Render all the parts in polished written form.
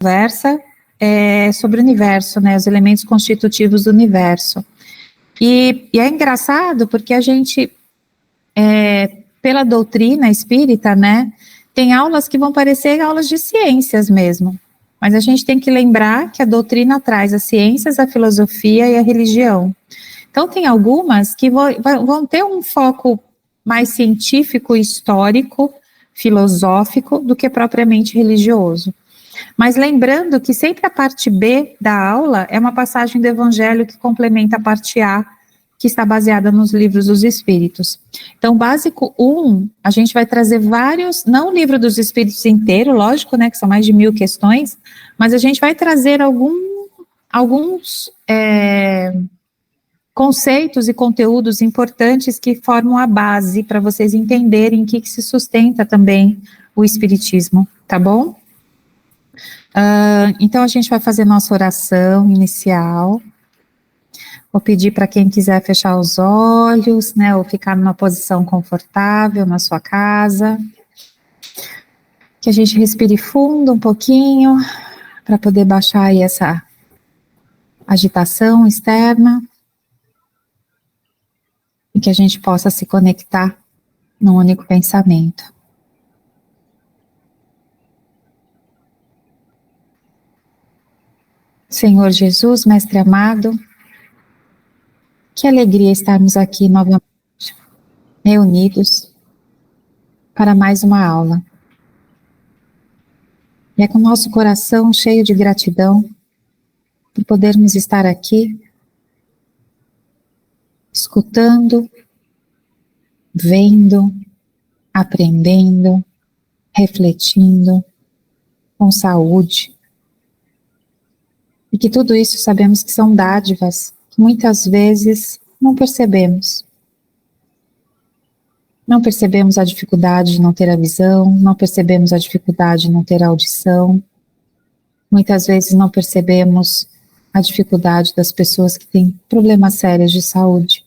conversa sobre o universo, né, os elementos constitutivos do universo. E é engraçado porque a gente, pela doutrina espírita, né, tem aulas que vão parecer aulas de ciências mesmo, mas a gente tem que lembrar que a doutrina traz as ciências, a filosofia e a religião. Então tem algumas que vão ter um foco mais científico, histórico, filosófico, do que propriamente religioso. Mas lembrando que sempre a parte B da aula é uma passagem do Evangelho que complementa a parte A, que está baseada nos livros dos Espíritos. Então, básico 1, a gente vai trazer vários, não o livro dos Espíritos inteiro, lógico, né, que são mais de 1000 questões, mas a gente vai trazer alguns conceitos e conteúdos importantes que formam a base para vocês entenderem em que se sustenta também o Espiritismo, tá bom? Então, a gente vai fazer nossa oração inicial. Vou pedir para quem quiser fechar os olhos, né, ou ficar numa posição confortável na sua casa. Que a gente respire fundo um pouquinho, para poder baixar aí essa agitação externa. E que a gente possa se conectar num único pensamento. Senhor Jesus, Mestre amado, que alegria estarmos aqui novamente, reunidos, para mais uma aula. E é com o nosso coração cheio de gratidão, por podermos estar aqui, escutando, vendo, aprendendo, refletindo, com saúde. E que tudo isso sabemos que são dádivas que muitas vezes não percebemos. Não percebemos a dificuldade de não ter a visão, não percebemos a dificuldade de não ter a audição. Muitas vezes não percebemos a dificuldade das pessoas que têm problemas sérios de saúde.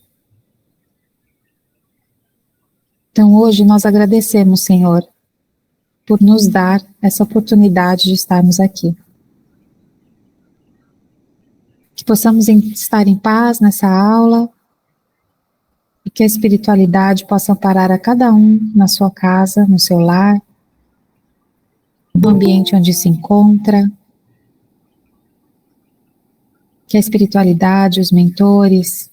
Então hoje nós agradecemos, Senhor, por nos dar essa oportunidade de estarmos aqui. Que possamos estar em paz nessa aula e que a espiritualidade possa amparar a cada um na sua casa, no seu lar, no ambiente onde se encontra. Que a espiritualidade, os mentores,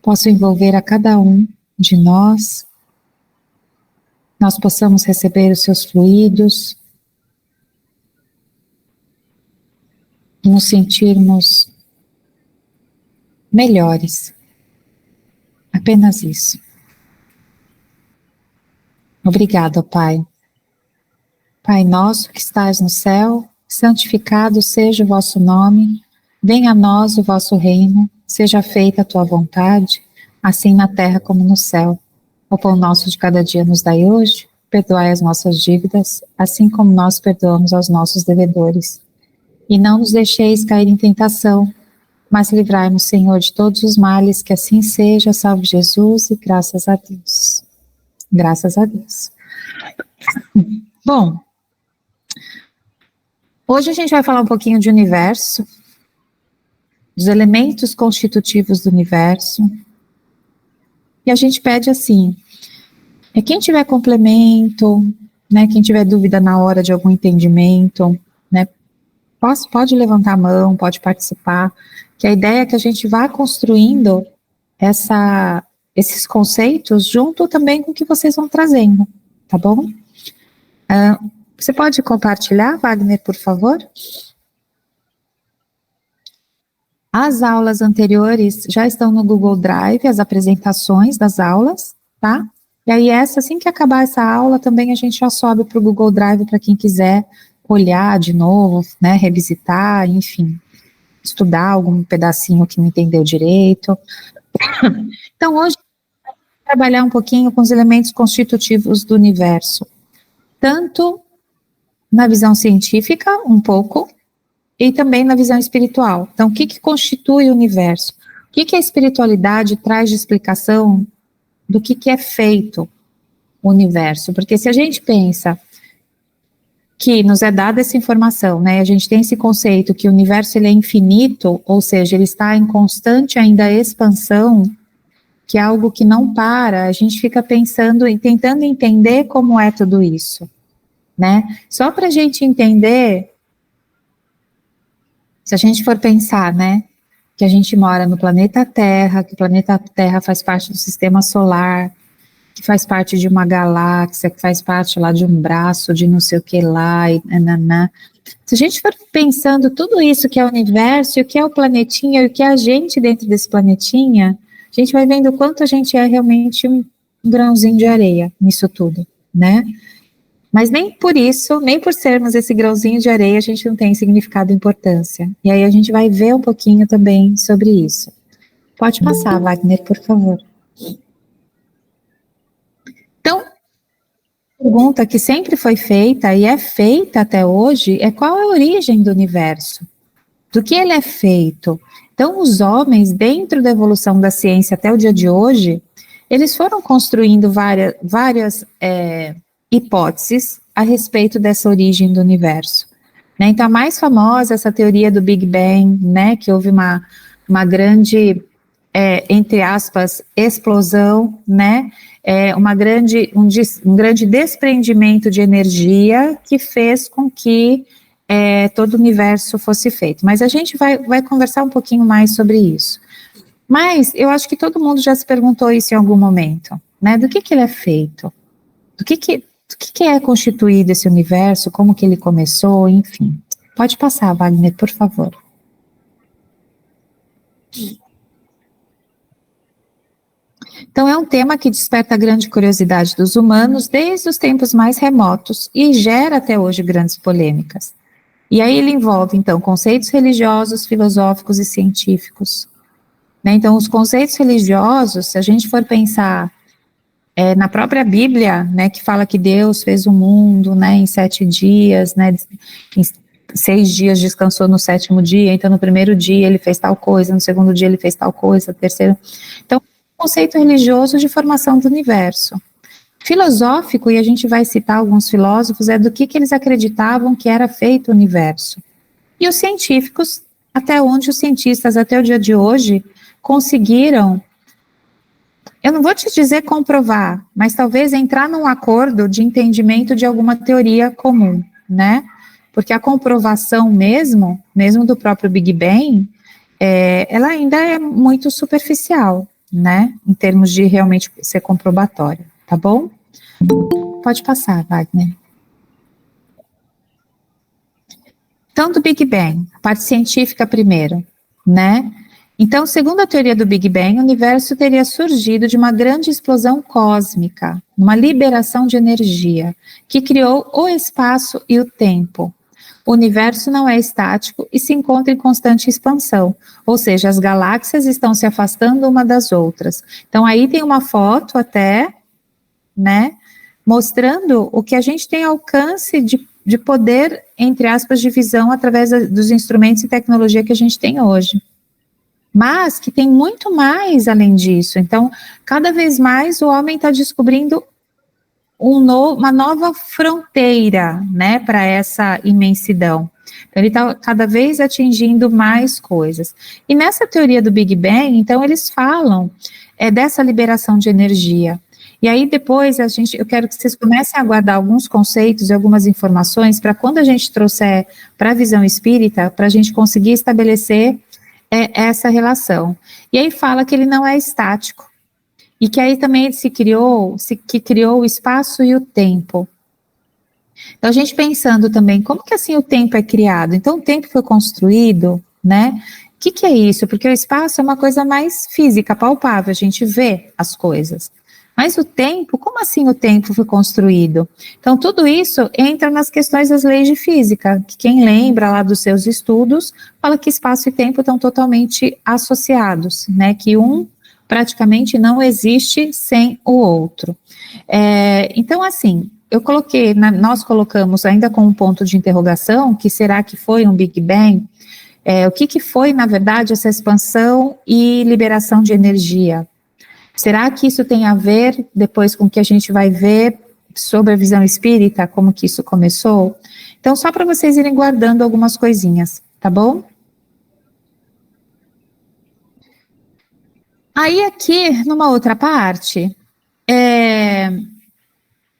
possam envolver a cada um de nós possamos receber os seus fluidos, nos sentirmos melhores. Apenas isso. Obrigada, Pai. Pai nosso que estás no céu, santificado seja o vosso nome, venha a nós o vosso reino, seja feita a tua vontade, assim na terra como no céu. O pão nosso de cada dia nos dai hoje, perdoai as nossas dívidas, assim como nós perdoamos aos nossos devedores. E não nos deixeis cair em tentação, mas livrai-nos, Senhor, de todos os males, que assim seja, salve Jesus, e graças a Deus. Graças a Deus. Bom, hoje a gente vai falar um pouquinho de universo, dos elementos constitutivos do universo, e a gente pede assim, quem tiver complemento, né, quem tiver dúvida na hora de algum entendimento, né, pode levantar a mão, pode participar, que a ideia é que a gente vá construindo esses conceitos junto também com o que vocês vão trazendo, tá bom? Você pode compartilhar, Wagner, por favor? As aulas anteriores já estão no Google Drive, as apresentações das aulas, tá? E aí assim que acabar essa aula, também a gente já sobe para o Google Drive para quem quiser olhar de novo, né, revisitar, enfim, estudar algum pedacinho que não entendeu direito. Então, hoje, vamos trabalhar um pouquinho com os elementos constitutivos do universo, tanto na visão científica, um pouco, e também na visão espiritual. Então, o que constitui o universo? O que a espiritualidade traz de explicação do que é feito o universo? Porque se a gente pensa que nos é dada essa informação, né, a gente tem esse conceito que o universo ele é infinito, ou seja, ele está em constante ainda expansão, que é algo que não para, a gente fica pensando e tentando entender como é tudo isso, né? Só para a gente entender, se a gente for pensar, né, que a gente mora no planeta Terra, que o planeta Terra faz parte do sistema solar, que faz parte de uma galáxia, que faz parte lá de um braço de não sei o que lá, e nananã. Se a gente for pensando tudo isso que é o universo, e o que é o planetinha, e o que é a gente dentro desse planetinha, a gente vai vendo o quanto a gente é realmente um grãozinho de areia nisso tudo, né? Mas nem por isso, nem por sermos esse grãozinho de areia, a gente não tem significado e importância. E aí a gente vai ver um pouquinho também sobre isso. Pode passar, Wagner, por favor. Então, a pergunta que sempre foi feita e é feita até hoje é qual é a origem do universo? Do que ele é feito? Então, os homens, dentro da evolução da ciência até o dia de hoje, eles foram construindo várias hipóteses a respeito dessa origem do universo. Né? Então, a mais famosa é essa teoria do Big Bang, né, que houve uma grande, entre aspas, explosão, né, um grande desprendimento de energia que fez com que todo o universo fosse feito. Mas a gente vai conversar um pouquinho mais sobre isso. Mas eu acho que todo mundo já se perguntou isso em algum momento, né? Do que ele é feito? Do que é constituído esse universo? Como que ele começou? Enfim. Pode passar, Wagner, por favor. Então, é um tema que desperta grande curiosidade dos humanos desde os tempos mais remotos e gera até hoje grandes polêmicas. E aí ele envolve, então, conceitos religiosos, filosóficos e científicos. Né? Então, os conceitos religiosos, se a gente for pensar na própria Bíblia, né, que fala que Deus fez o mundo, né, em 7 dias, né, em 6 dias descansou no 7º dia, então no primeiro dia ele fez tal coisa, no segundo dia ele fez tal coisa, no terceiro... Então, conceito religioso de formação do universo. Filosófico, e a gente vai citar alguns filósofos, é do que eles acreditavam que era feito o universo. E os científicos, até onde os cientistas, até o dia de hoje, conseguiram, eu não vou te dizer comprovar, mas talvez entrar num acordo de entendimento de alguma teoria comum, né? Porque a comprovação mesmo do próprio Big Bang, ela ainda é muito superficial, né? Em termos de realmente ser comprobatória, tá bom? Pode passar, Wagner. Então, do Big Bang, a parte científica primeiro, né? Então, segundo a teoria do Big Bang, o universo teria surgido de uma grande explosão cósmica, uma liberação de energia, que criou o espaço e o tempo. O universo não é estático e se encontra em constante expansão, ou seja, as galáxias estão se afastando uma das outras. Então, aí tem uma foto até, né, mostrando o que a gente tem alcance de poder, entre aspas, de visão através dos instrumentos e tecnologia que a gente tem hoje. Mas que tem muito mais além disso. Então, cada vez mais o homem está descobrindo uma nova fronteira, né, para essa imensidão. Então, ele está cada vez atingindo mais coisas. E nessa teoria do Big Bang, então, eles falam dessa liberação de energia. E aí depois eu quero que vocês comecem a guardar alguns conceitos e algumas informações para quando a gente trouxer para a visão espírita, para a gente conseguir estabelecer essa relação. E aí fala que ele não é estático. E que aí também criou o espaço e o tempo. Então, a gente pensando também, como que assim o tempo é criado? Então, o tempo foi construído, né? O que é isso? Porque o espaço é uma coisa mais física, palpável, a gente vê as coisas. Mas o tempo, como assim o tempo foi construído? Então, tudo isso entra nas questões das leis de física, que quem lembra lá dos seus estudos, fala que espaço e tempo estão totalmente associados, né? Que um praticamente não existe sem o outro. Então, assim, nós colocamos ainda com um ponto de interrogação, que será que foi um Big Bang? O que foi, na verdade, essa expansão e liberação de energia? Será que isso tem a ver, depois, com o que a gente vai ver sobre a visão espírita, como que isso começou? Então, só para vocês irem guardando algumas coisinhas, tá bom? Aí aqui, numa outra parte,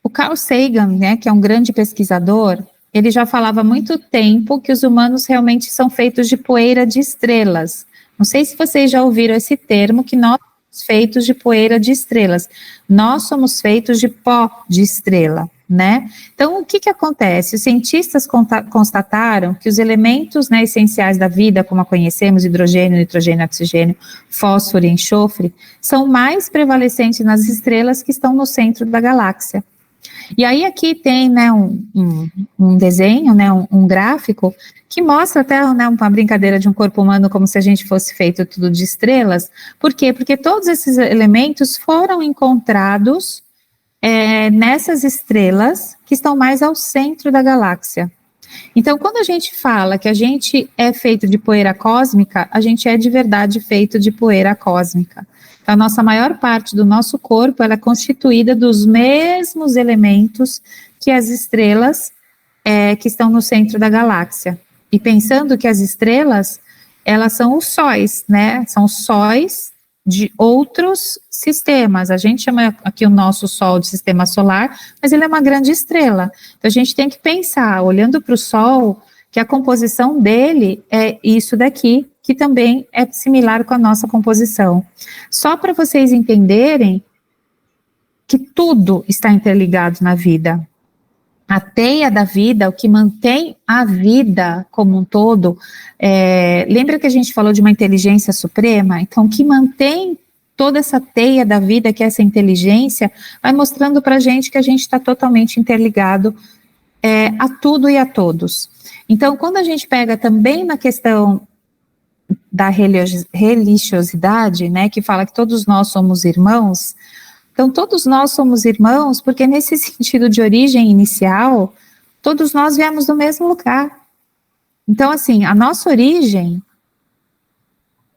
o Carl Sagan, né, que é um grande pesquisador, ele já falava há muito tempo que os humanos realmente são feitos de poeira de estrelas. Não sei se vocês já ouviram esse termo, que nós somos feitos de poeira de estrelas. Nós somos feitos de pó de estrela, né? Então, o que que acontece? Os cientistas constataram que os elementos, né, essenciais da vida, como a conhecemos, hidrogênio, nitrogênio, oxigênio, fósforo e enxofre, são mais prevalecentes nas estrelas que estão no centro da galáxia. E aí aqui tem, né, um desenho, né, um gráfico, que mostra até, né, uma brincadeira de um corpo humano como se a gente fosse feito tudo de estrelas. Por quê? Porque todos esses elementos foram encontrados nessas estrelas que estão mais ao centro da galáxia. Então, quando a gente fala que a gente é feito de poeira cósmica, a gente é de verdade feito de poeira cósmica. Então, a nossa maior parte do nosso corpo, ela é constituída dos mesmos elementos que as estrelas que estão no centro da galáxia. E pensando que as estrelas, elas são os sóis, né? São sóis de outros sistemas. A gente chama aqui o nosso Sol de sistema solar, mas ele é uma grande estrela. Então, a gente tem que pensar, olhando para o Sol, que a composição dele é isso daqui, que também é similar com a nossa composição. Só para vocês entenderem que tudo está interligado na vida. A teia da vida, o que mantém a vida como um todo, lembra que a gente falou de uma inteligência suprema? Então, o que mantém toda essa teia da vida, que é essa inteligência, vai mostrando para a gente que a gente está totalmente interligado a tudo e a todos. Então, quando a gente pega também na questão da religiosidade, né, que fala que todos nós somos irmãos, então todos nós somos irmãos porque nesse sentido de origem inicial, todos nós viemos do mesmo lugar. Então, assim, a nossa origem,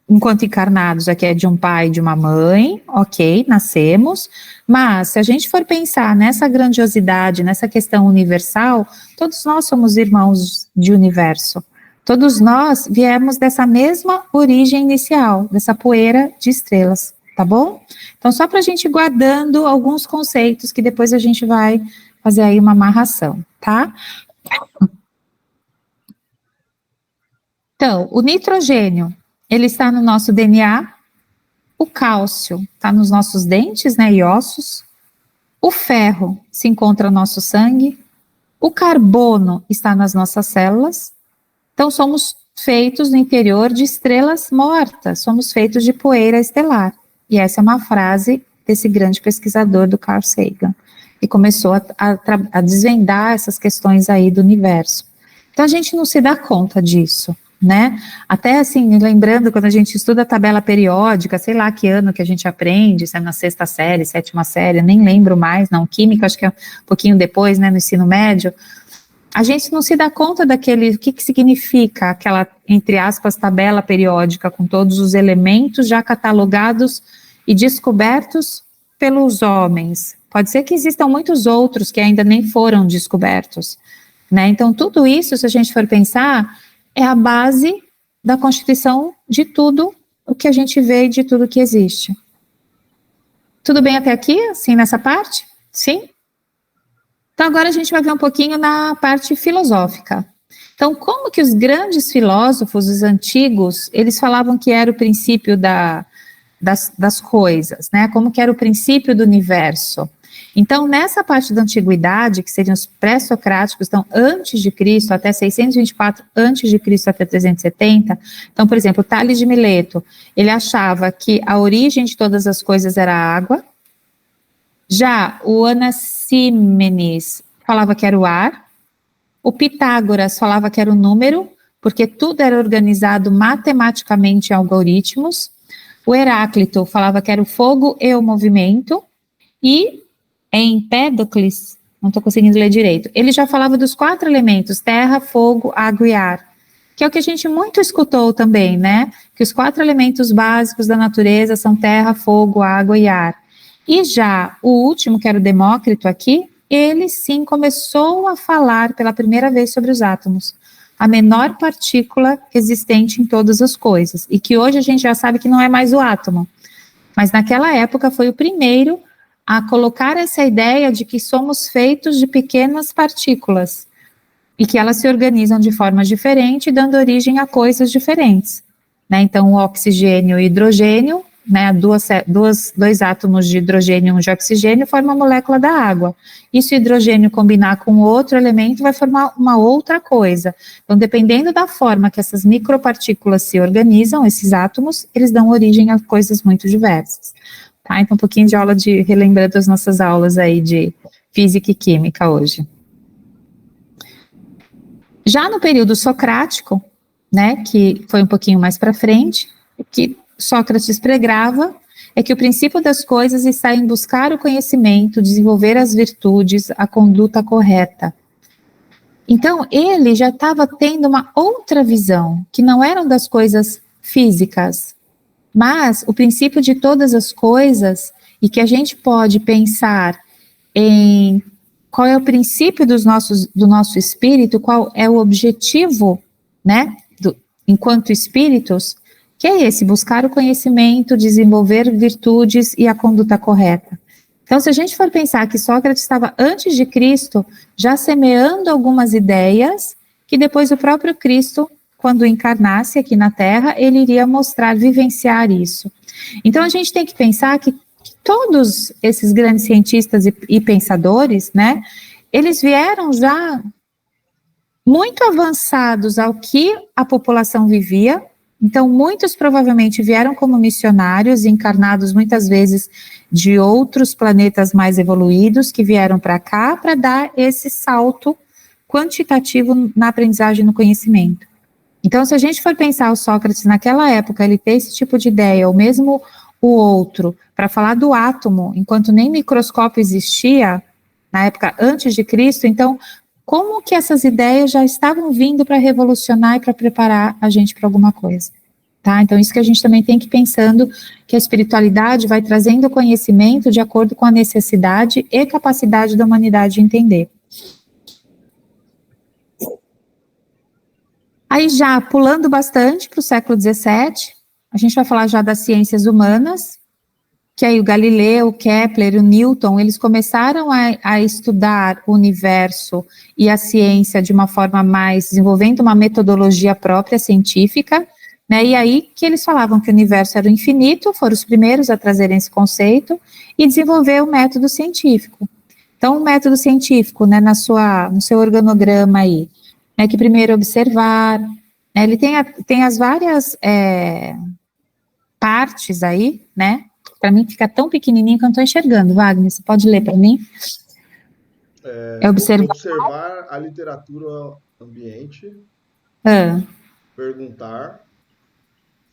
enquanto encarnados, aqui é de um pai e de uma mãe, ok, nascemos, mas se a gente for pensar nessa grandiosidade, nessa questão universal, todos nós somos irmãos de universo. Todos nós viemos dessa mesma origem inicial, dessa poeira de estrelas, tá bom? Então, só para a gente ir guardando alguns conceitos que depois a gente vai fazer aí uma amarração, tá? Então, o nitrogênio, ele está no nosso DNA, o cálcio está nos nossos dentes, né, e ossos, o ferro se encontra no nosso sangue, o carbono está nas nossas células. Então, somos feitos no interior de estrelas mortas, somos feitos de poeira estelar. E essa é uma frase desse grande pesquisador do Carl Sagan, que começou a desvendar essas questões aí do universo. Então, a gente não se dá conta disso, né? Até assim, lembrando, quando a gente estuda a tabela periódica, sei lá que ano que a gente aprende, se é na 6ª série, 7ª série, nem lembro mais, não, química acho que é um pouquinho depois, né, no ensino médio, a gente não se dá conta daquele, o que significa aquela, entre aspas, tabela periódica com todos os elementos já catalogados e descobertos pelos homens. Pode ser que existam muitos outros que ainda nem foram descobertos, né? Então, tudo isso, se a gente for pensar, é a base da constituição de tudo o que a gente vê e de tudo que existe. Tudo bem até aqui, assim, nessa parte? Sim? Então, agora a gente vai ver um pouquinho na parte filosófica. Então, como que os grandes filósofos, os antigos, eles falavam que era o princípio das coisas, né? Como que era o princípio do universo. Então, nessa parte da antiguidade, que seriam os pré-socráticos, então, antes de Cristo, até 624, antes de Cristo, até 370, então, por exemplo, Tales de Mileto, ele achava que a origem de todas as coisas era a água. Já o Anaxímenes falava que era o ar, o Pitágoras falava que era o número, porque tudo era organizado matematicamente em algoritmos, o Heráclito falava que era o fogo e o movimento, e Empédocles, não estou conseguindo ler direito, ele já falava dos 4 elementos, terra, fogo, água e ar, que é o que a gente muito escutou também, né, que os 4 elementos básicos da natureza são terra, fogo, água e ar. E já o último, que era o Demócrito aqui, ele sim começou a falar pela primeira vez sobre os átomos, a menor partícula existente em todas as coisas, e que hoje a gente já sabe que não é mais o átomo, mas naquela época foi o primeiro a colocar essa ideia de que somos feitos de pequenas partículas, e que elas se organizam de forma diferente, dando origem a coisas diferentes, né? Então, o oxigênio e o hidrogênio, né, dois átomos de hidrogênio e um de oxigênio formam a molécula da água. E se o hidrogênio combinar com outro elemento, vai formar uma outra coisa. Então, dependendo da forma que essas micropartículas se organizam, esses átomos, eles dão origem a coisas muito diversas. Tá? Então, um pouquinho de aula de, relembrando as nossas aulas aí de física e química hoje. Já no período socrático, né, que foi um pouquinho mais para frente, o que Sócrates pregava é que o princípio das coisas está em buscar o conhecimento, desenvolver as virtudes, a conduta correta. Então, ele já estava tendo uma outra visão, que não eram das coisas físicas, mas o princípio de todas as coisas, e que a gente pode pensar em qual é o princípio do nosso espírito, qual é o objetivo, né, enquanto espíritos, que é esse, buscar o conhecimento, desenvolver virtudes e a conduta correta. Então, se a gente for pensar que Sócrates estava antes de Cristo, já semeando algumas ideias, que depois o próprio Cristo, quando encarnasse aqui na Terra, ele iria mostrar, vivenciar isso. Então, a gente tem que pensar que todos esses grandes cientistas e pensadores, né, eles vieram já muito avançados ao que a população vivia. Então, muitos provavelmente vieram como missionários, encarnados muitas vezes de outros planetas mais evoluídos, que vieram para cá para dar esse salto quantitativo na aprendizagem e no conhecimento. Então, se a gente for pensar o Sócrates naquela época, ele ter esse tipo de ideia, ou mesmo o outro, para falar do átomo, enquanto nem microscópio existia, na época antes de Cristo, então, como que essas ideias já estavam vindo para revolucionar e para preparar a gente para alguma coisa, tá? Então, isso que a gente também tem que ir pensando, que a espiritualidade vai trazendo conhecimento de acordo com a necessidade e capacidade da humanidade de entender. Aí já, pulando bastante para o século XVII, a gente vai falar já das ciências humanas, que aí o Galileu, o Kepler, o Newton, eles começaram a estudar o universo e a ciência de uma forma mais, desenvolvendo uma metodologia própria científica, né, e aí que eles falavam que o universo era o infinito, foram os primeiros a trazerem esse conceito, e desenvolver o método científico. Então, o método científico, né, no seu organograma aí, né, que primeiro observar, né, ele tem as várias partes aí, né, para mim fica tão pequenininho que eu não estou enxergando. Wagner, você pode ler para mim? Observar a literatura ambiente, perguntar,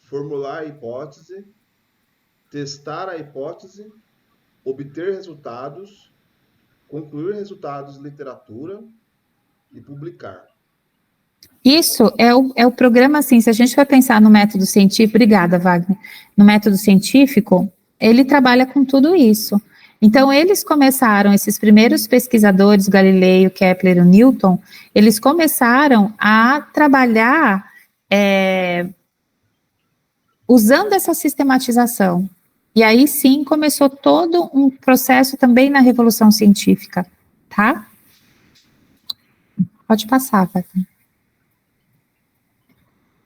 formular a hipótese, testar a hipótese, obter resultados, concluir resultados de literatura e publicar. Isso é o programa, assim, se a gente for pensar no método científico, obrigada, Wagner, no método científico, ele trabalha com tudo isso. Então, eles começaram, esses primeiros pesquisadores, Galileu, Kepler e Newton, eles começaram a trabalhar usando essa sistematização. E aí, sim, começou todo um processo também na Revolução Científica, tá? Pode passar, Wagner.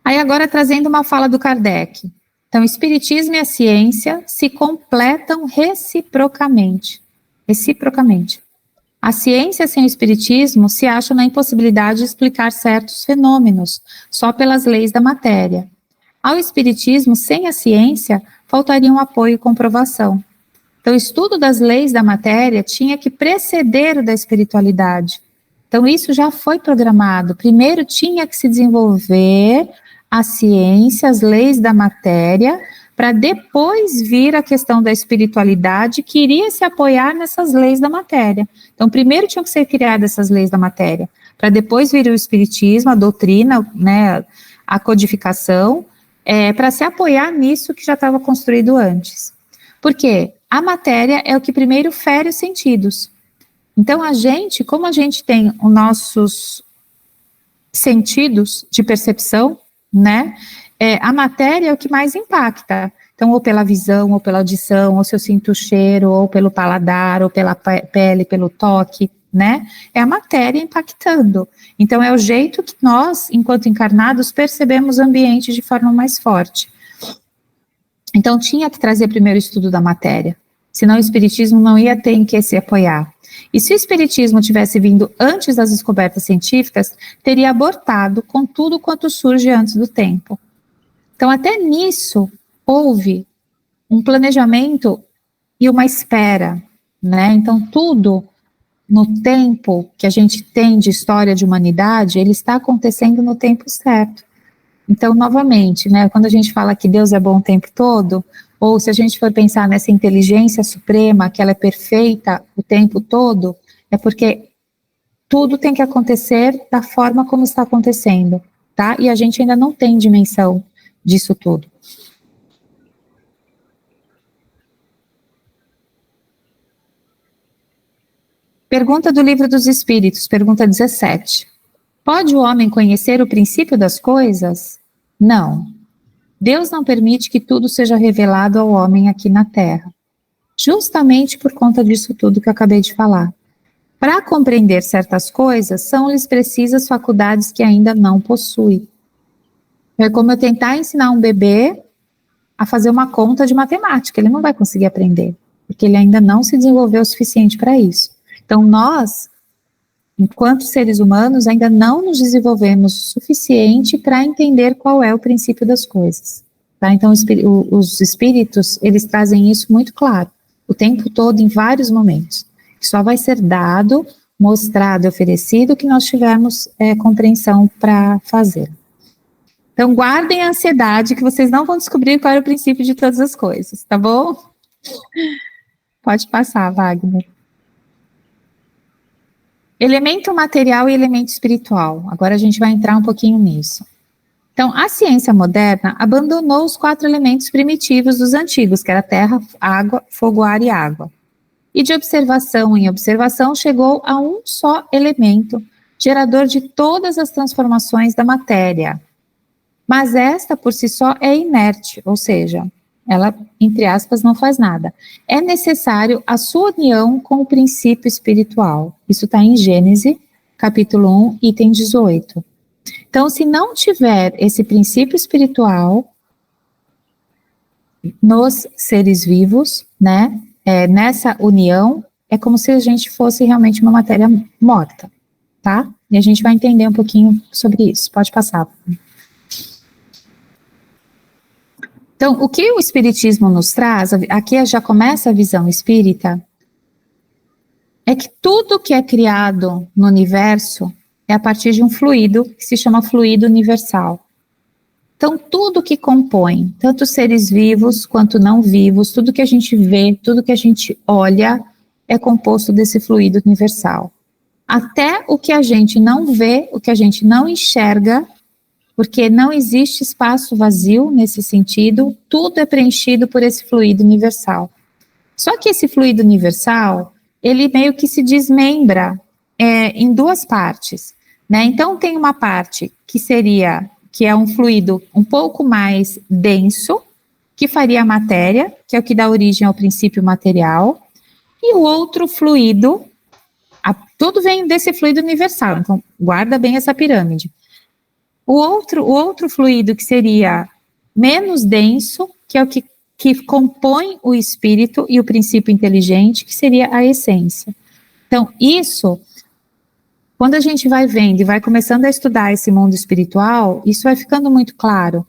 Aí, agora, trazendo uma fala do Kardec. Então, o espiritismo e a ciência se completam reciprocamente. Reciprocamente. A ciência sem o espiritismo se acha na impossibilidade de explicar certos fenômenos, só pelas leis da matéria. Ao espiritismo, sem a ciência, faltaria um apoio e comprovação. Então, o estudo das leis da matéria tinha que preceder o da espiritualidade. Então, isso já foi programado. Primeiro tinha que se desenvolver a ciência, as leis da matéria, para depois vir a questão da espiritualidade, que iria se apoiar nessas leis da matéria. Então, primeiro tinham que ser criadas essas leis da matéria, para depois vir o espiritismo, a doutrina, né, a codificação, para se apoiar nisso que já estava construído antes. Por quê? A matéria é o que primeiro fere os sentidos. Então, como a gente tem os nossos sentidos de percepção, né? A matéria é o que mais impacta. Então, ou pela visão, ou pela audição, ou se eu sinto o cheiro, ou pelo paladar, ou pela pele, pelo toque, né? É a matéria impactando. Então, é o jeito que nós, enquanto encarnados, percebemos o ambiente de forma mais forte. Então, tinha que trazer primeiro o estudo da matéria, senão o espiritismo não ia ter em que se apoiar. E se o espiritismo tivesse vindo antes das descobertas científicas, teria abortado com tudo quanto surge antes do tempo. Então, até nisso, houve um planejamento e uma espera, né? Então, tudo no tempo que a gente tem de história de humanidade, ele está acontecendo no tempo certo. Então, novamente, né, quando a gente fala que Deus é bom o tempo todo, ou se a gente for pensar nessa inteligência suprema, que ela é perfeita o tempo todo, é porque tudo tem que acontecer da forma como está acontecendo, tá? E a gente ainda não tem dimensão disso tudo. Pergunta do Livro dos Espíritos, pergunta 17. Pode o homem conhecer o princípio das coisas? Não. Deus não permite que tudo seja revelado ao homem aqui na Terra, justamente por conta disso tudo que eu acabei de falar. Para compreender certas coisas, são-lhes precisas faculdades que ainda não possui. É como eu tentar ensinar um bebê a fazer uma conta de matemática, ele não vai conseguir aprender, porque ele ainda não se desenvolveu o suficiente para isso. Então, nós, enquanto seres humanos, ainda não nos desenvolvemos o suficiente para entender qual é o princípio das coisas. Tá? Então, os espíritos, eles trazem isso muito claro, o tempo todo, em vários momentos. Só vai ser dado, mostrado, oferecido, que nós tivermos compreensão para fazer. Então, guardem a ansiedade, que vocês não vão descobrir qual é o princípio de todas as coisas, tá bom? Pode passar, Wagner. Elemento material e elemento espiritual. Agora a gente vai entrar um pouquinho nisso. Então, a ciência moderna abandonou os 4 elementos primitivos dos antigos, que era terra, água, fogo, ar e água. E de observação em observação chegou a um só elemento, gerador de todas as transformações da matéria. Mas esta, por si só, é inerte, ou seja, ela, entre aspas, não faz nada. É necessário a sua união com o princípio espiritual. Isso está em Gênesis, capítulo 1, item 18. Então, se não tiver esse princípio espiritual nos seres vivos, né, nessa união, é como se a gente fosse realmente uma matéria morta, tá? E a gente vai entender um pouquinho sobre isso. Pode passar. Então, o que o Espiritismo nos traz, aqui já começa a visão espírita, é que tudo que é criado no universo é a partir de um fluido que se chama fluido universal. Então, tudo que compõe, tanto seres vivos quanto não vivos, tudo que a gente vê, tudo que a gente olha, é composto desse fluido universal. Até o que a gente não vê, o que a gente não enxerga, porque não existe espaço vazio nesse sentido, tudo é preenchido por esse fluido universal. Só que esse fluido universal, ele meio que se desmembra em 2 partes, né? Então, tem uma parte que é um fluido um pouco mais denso, que faria a matéria, que é o que dá origem ao princípio material, e o outro fluido, tudo vem desse fluido universal, então guarda bem essa pirâmide. O outro fluido que seria menos denso, que é o que compõe o espírito e o princípio inteligente, que seria a essência. Então, isso, quando a gente vai vendo e vai começando a estudar esse mundo espiritual, isso vai ficando muito claro,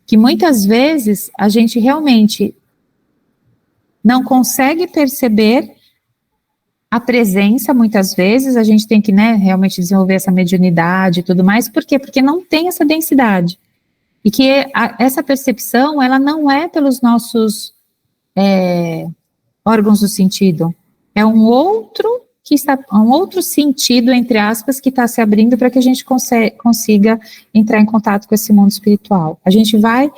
que muitas vezes a gente realmente não consegue perceber a presença, muitas vezes, a gente tem que, né, realmente desenvolver essa mediunidade e tudo mais. Por quê? Porque não tem essa densidade. E que essa percepção, ela não é pelos nossos órgãos do sentido. É um outro sentido, entre aspas, que está se abrindo para que a gente consiga entrar em contato com esse mundo espiritual. A gente vai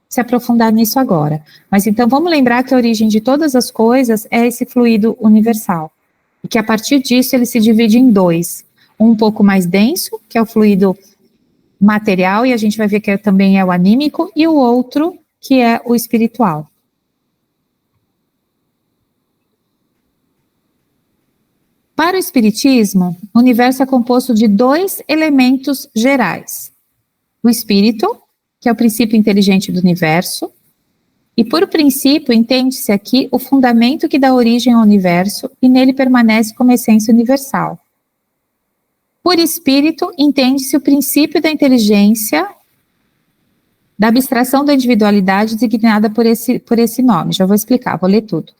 se aprofundar nisso agora. Mas então, vamos lembrar que a origem de todas as coisas é esse fluido universal. e que a partir disso ele se divide em dois, um pouco mais denso, que é o fluido material, e a gente vai ver que também é o anímico, e o outro, que é o espiritual. Para o espiritismo, o universo é composto de dois elementos gerais. O espírito, que é o princípio inteligente do universo, e por princípio entende-se aqui o fundamento que dá origem ao universo e nele permanece como essência universal. Por espírito entende-se o princípio da inteligência, da abstração da individualidade designada por esse nome. Já vou explicar, vou ler tudo.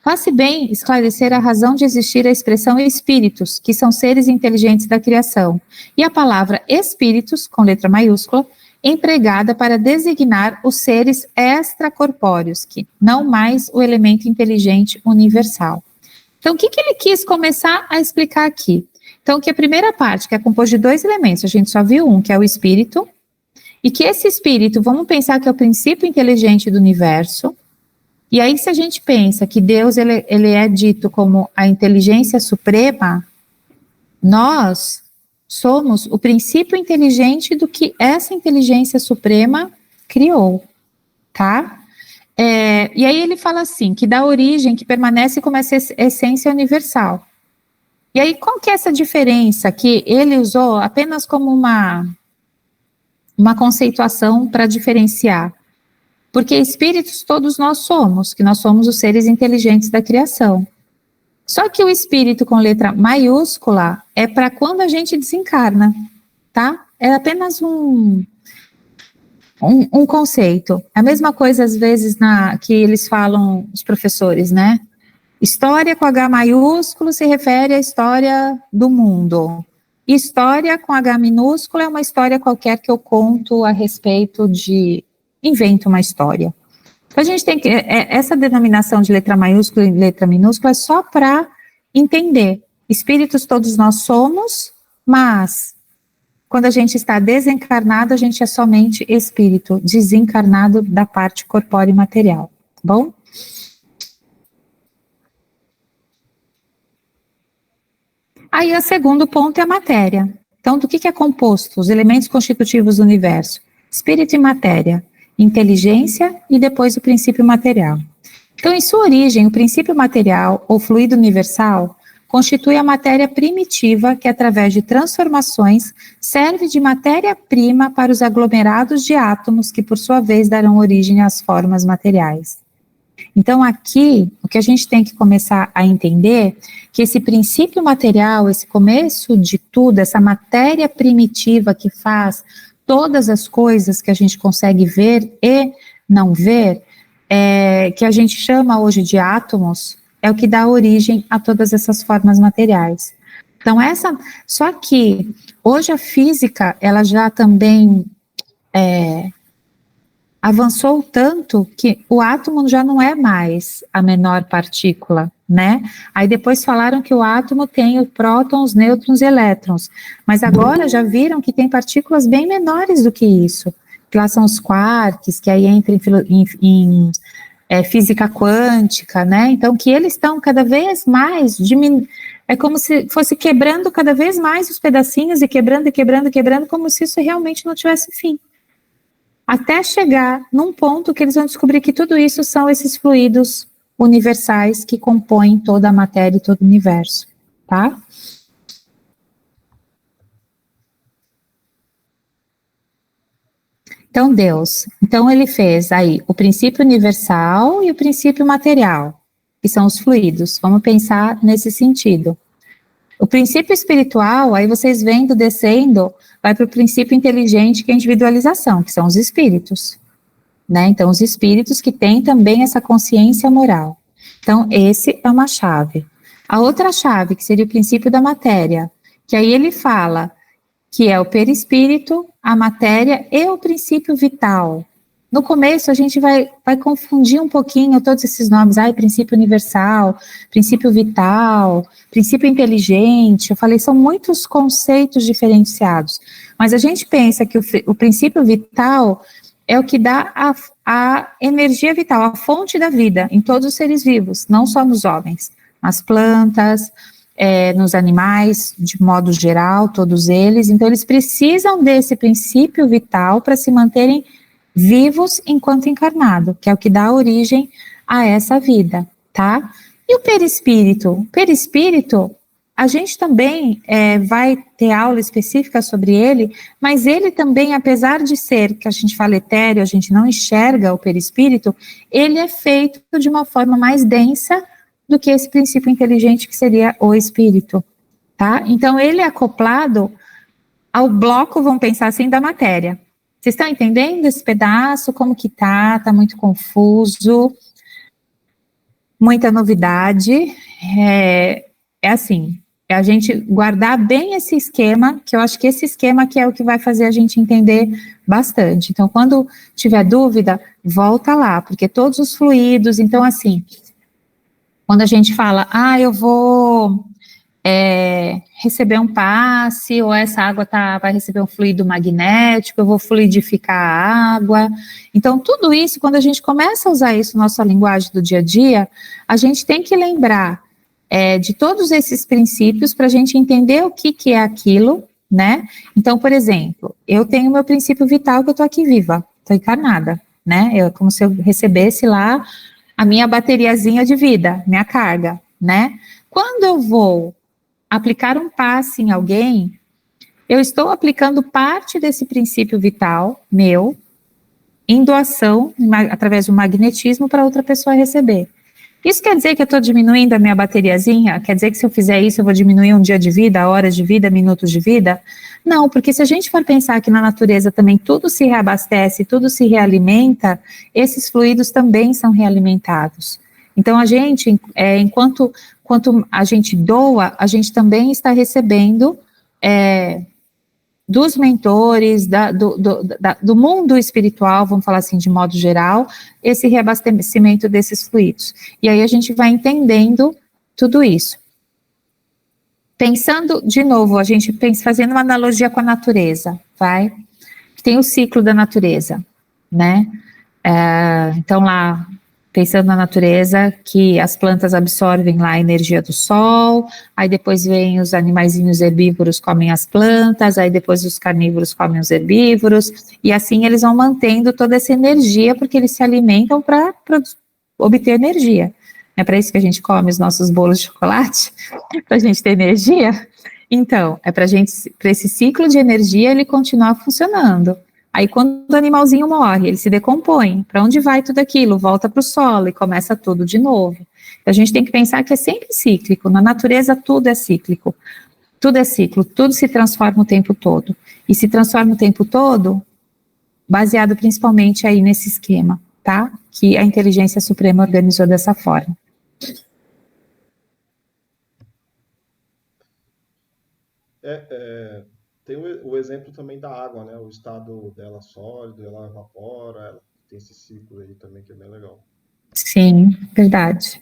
Faz-se bem esclarecer a razão de existir a expressão espíritos, que são seres inteligentes da criação, e a palavra espíritos, com letra maiúscula, empregada para designar os seres extracorpóreos, que não mais o elemento inteligente universal. Então, o que ele quis começar a explicar aqui? Então, que a primeira parte, que é composta de dois elementos, a gente só viu um, que é o espírito, e que esse espírito, vamos pensar que é o princípio inteligente do universo. E aí, se a gente pensa que Deus ele é dito como a inteligência suprema, nós somos o princípio inteligente do que essa inteligência suprema criou, tá? E aí ele fala assim, que dá origem, que permanece como essa essência universal. E aí, qual que é essa diferença que ele usou apenas como uma conceituação para diferenciar? Porque espíritos todos nós somos, que nós somos os seres inteligentes da criação. Só que o espírito com letra maiúscula é para quando a gente desencarna, tá? É apenas um conceito. A mesma coisa, às vezes, que eles falam, os professores, né? História com H maiúsculo se refere à história do mundo. História com H minúsculo é uma história qualquer que eu conto a respeito de... invento uma história. Então, a gente tem que... essa denominação de letra maiúscula e letra minúscula é só para entender. Espíritos todos nós somos, mas quando a gente está desencarnado, a gente é somente espírito, desencarnado da parte corpórea e material. Tá bom? Aí, o segundo ponto é a matéria. Então, do que é composto? Os elementos constitutivos do universo. Espírito e matéria. Inteligência e depois o princípio material. Então, em sua origem, o princípio material, ou fluido universal, constitui a matéria primitiva que, através de transformações, serve de matéria-prima para os aglomerados de átomos que, por sua vez, darão origem às formas materiais. Então, aqui, o que a gente tem que começar a entender, que esse princípio material, esse começo de tudo, essa matéria primitiva que faz todas as coisas que a gente consegue ver e não ver, que a gente chama hoje de átomos, é o que dá origem a todas essas formas materiais. Então, só que hoje a física, ela já também avançou tanto que o átomo já não é mais a menor partícula, né? Aí depois falaram que o átomo tem os prótons, nêutrons e elétrons, mas agora já viram que tem partículas bem menores do que isso, que lá são os quarks, que aí entram em física quântica, né? Então, que eles estão cada vez mais é como se fosse quebrando cada vez mais os pedacinhos e quebrando, como se isso realmente não tivesse fim. Até chegar num ponto que eles vão descobrir que tudo isso são esses fluidos universais que compõem toda a matéria e todo o universo, tá? Então, Deus, ele fez aí o princípio universal e o princípio material, que são os fluidos. Vamos pensar nesse sentido. O princípio espiritual, aí vocês vendo, descendo, vai para o princípio inteligente, que é a individualização, que são os espíritos, né? Então, os espíritos que têm também essa consciência moral. Então, esse é uma chave. A outra chave, que seria o princípio da matéria, que aí ele fala que é o perispírito, a matéria e o princípio vital. No começo, a gente vai confundir um pouquinho todos esses nomes, princípio universal, princípio vital, princípio inteligente, eu falei, são muitos conceitos diferenciados, mas a gente pensa que o princípio vital é o que dá a energia vital, a fonte da vida em todos os seres vivos, não só nos homens, nas plantas, nos animais, de modo geral, todos eles. Então, eles precisam desse princípio vital para se manterem vivos enquanto encarnado, que é o que dá origem a essa vida, tá? E o perispírito? O perispírito, a gente também vai ter aula específica sobre ele, mas ele também, apesar de ser, que a gente fala etéreo, a gente não enxerga o perispírito, ele é feito de uma forma mais densa do que esse princípio inteligente que seria o espírito, tá? Então, ele é acoplado ao bloco, vamos pensar assim, da matéria. Vocês estão entendendo esse pedaço, como que tá muito confuso, muita novidade, assim, é a gente guardar bem esse esquema, que eu acho que esse esquema que é o que vai fazer a gente entender bastante. Então, quando tiver dúvida, volta lá, porque todos os fluidos, então assim, quando a gente fala, eu vou receber um passe, ou essa água vai receber um fluido magnético, eu vou fluidificar a água. Então, tudo isso, quando a gente começa a usar isso na nossa linguagem do dia a dia, a gente tem que lembrar de todos esses princípios para a gente entender o que é aquilo, né? Então, por exemplo, eu tenho meu princípio vital que eu estou aqui viva, estou encarnada, né? É como se eu recebesse lá a minha bateriazinha de vida, minha carga, né? Quando eu vou aplicar um passe em alguém, eu estou aplicando parte desse princípio vital meu em doação, através do magnetismo, para outra pessoa receber. Isso quer dizer que eu estou diminuindo a minha bateriazinha? Quer dizer que se eu fizer isso, eu vou diminuir um dia de vida, horas de vida, minutos de vida? Não, porque se a gente for pensar que na natureza também tudo se reabastece, tudo se realimenta, esses fluidos também são realimentados. Então, a gente, enquanto a gente doa, a gente também está recebendo dos mentores, do mundo espiritual, vamos falar assim de modo geral, esse reabastecimento desses fluidos. E aí a gente vai entendendo tudo isso. Pensando, de novo, a gente fazendo uma analogia com a natureza, vai? Tem o ciclo da natureza, né? Então lá, pensando na natureza, que as plantas absorvem lá a energia do sol, aí depois vem os animaizinhos herbívoros comem as plantas, aí depois os carnívoros comem os herbívoros, e assim eles vão mantendo toda essa energia, porque eles se alimentam para obter energia. É para isso que a gente come os nossos bolos de chocolate? Para a gente ter energia? Então, para esse ciclo de energia ele continuar funcionando. Aí quando o animalzinho morre, ele se decompõe, para onde vai tudo aquilo? Volta para o solo e começa tudo de novo. Então, a gente tem que pensar que é sempre cíclico, na natureza tudo é cíclico, tudo é ciclo, tudo se transforma o tempo todo, e se transforma o tempo todo, baseado principalmente aí nesse esquema, tá? Que a inteligência suprema organizou dessa forma. Tem o exemplo também da água, né? O estado dela sólido, ela evapora, ela tem esse ciclo aí também que é bem legal. Sim, verdade.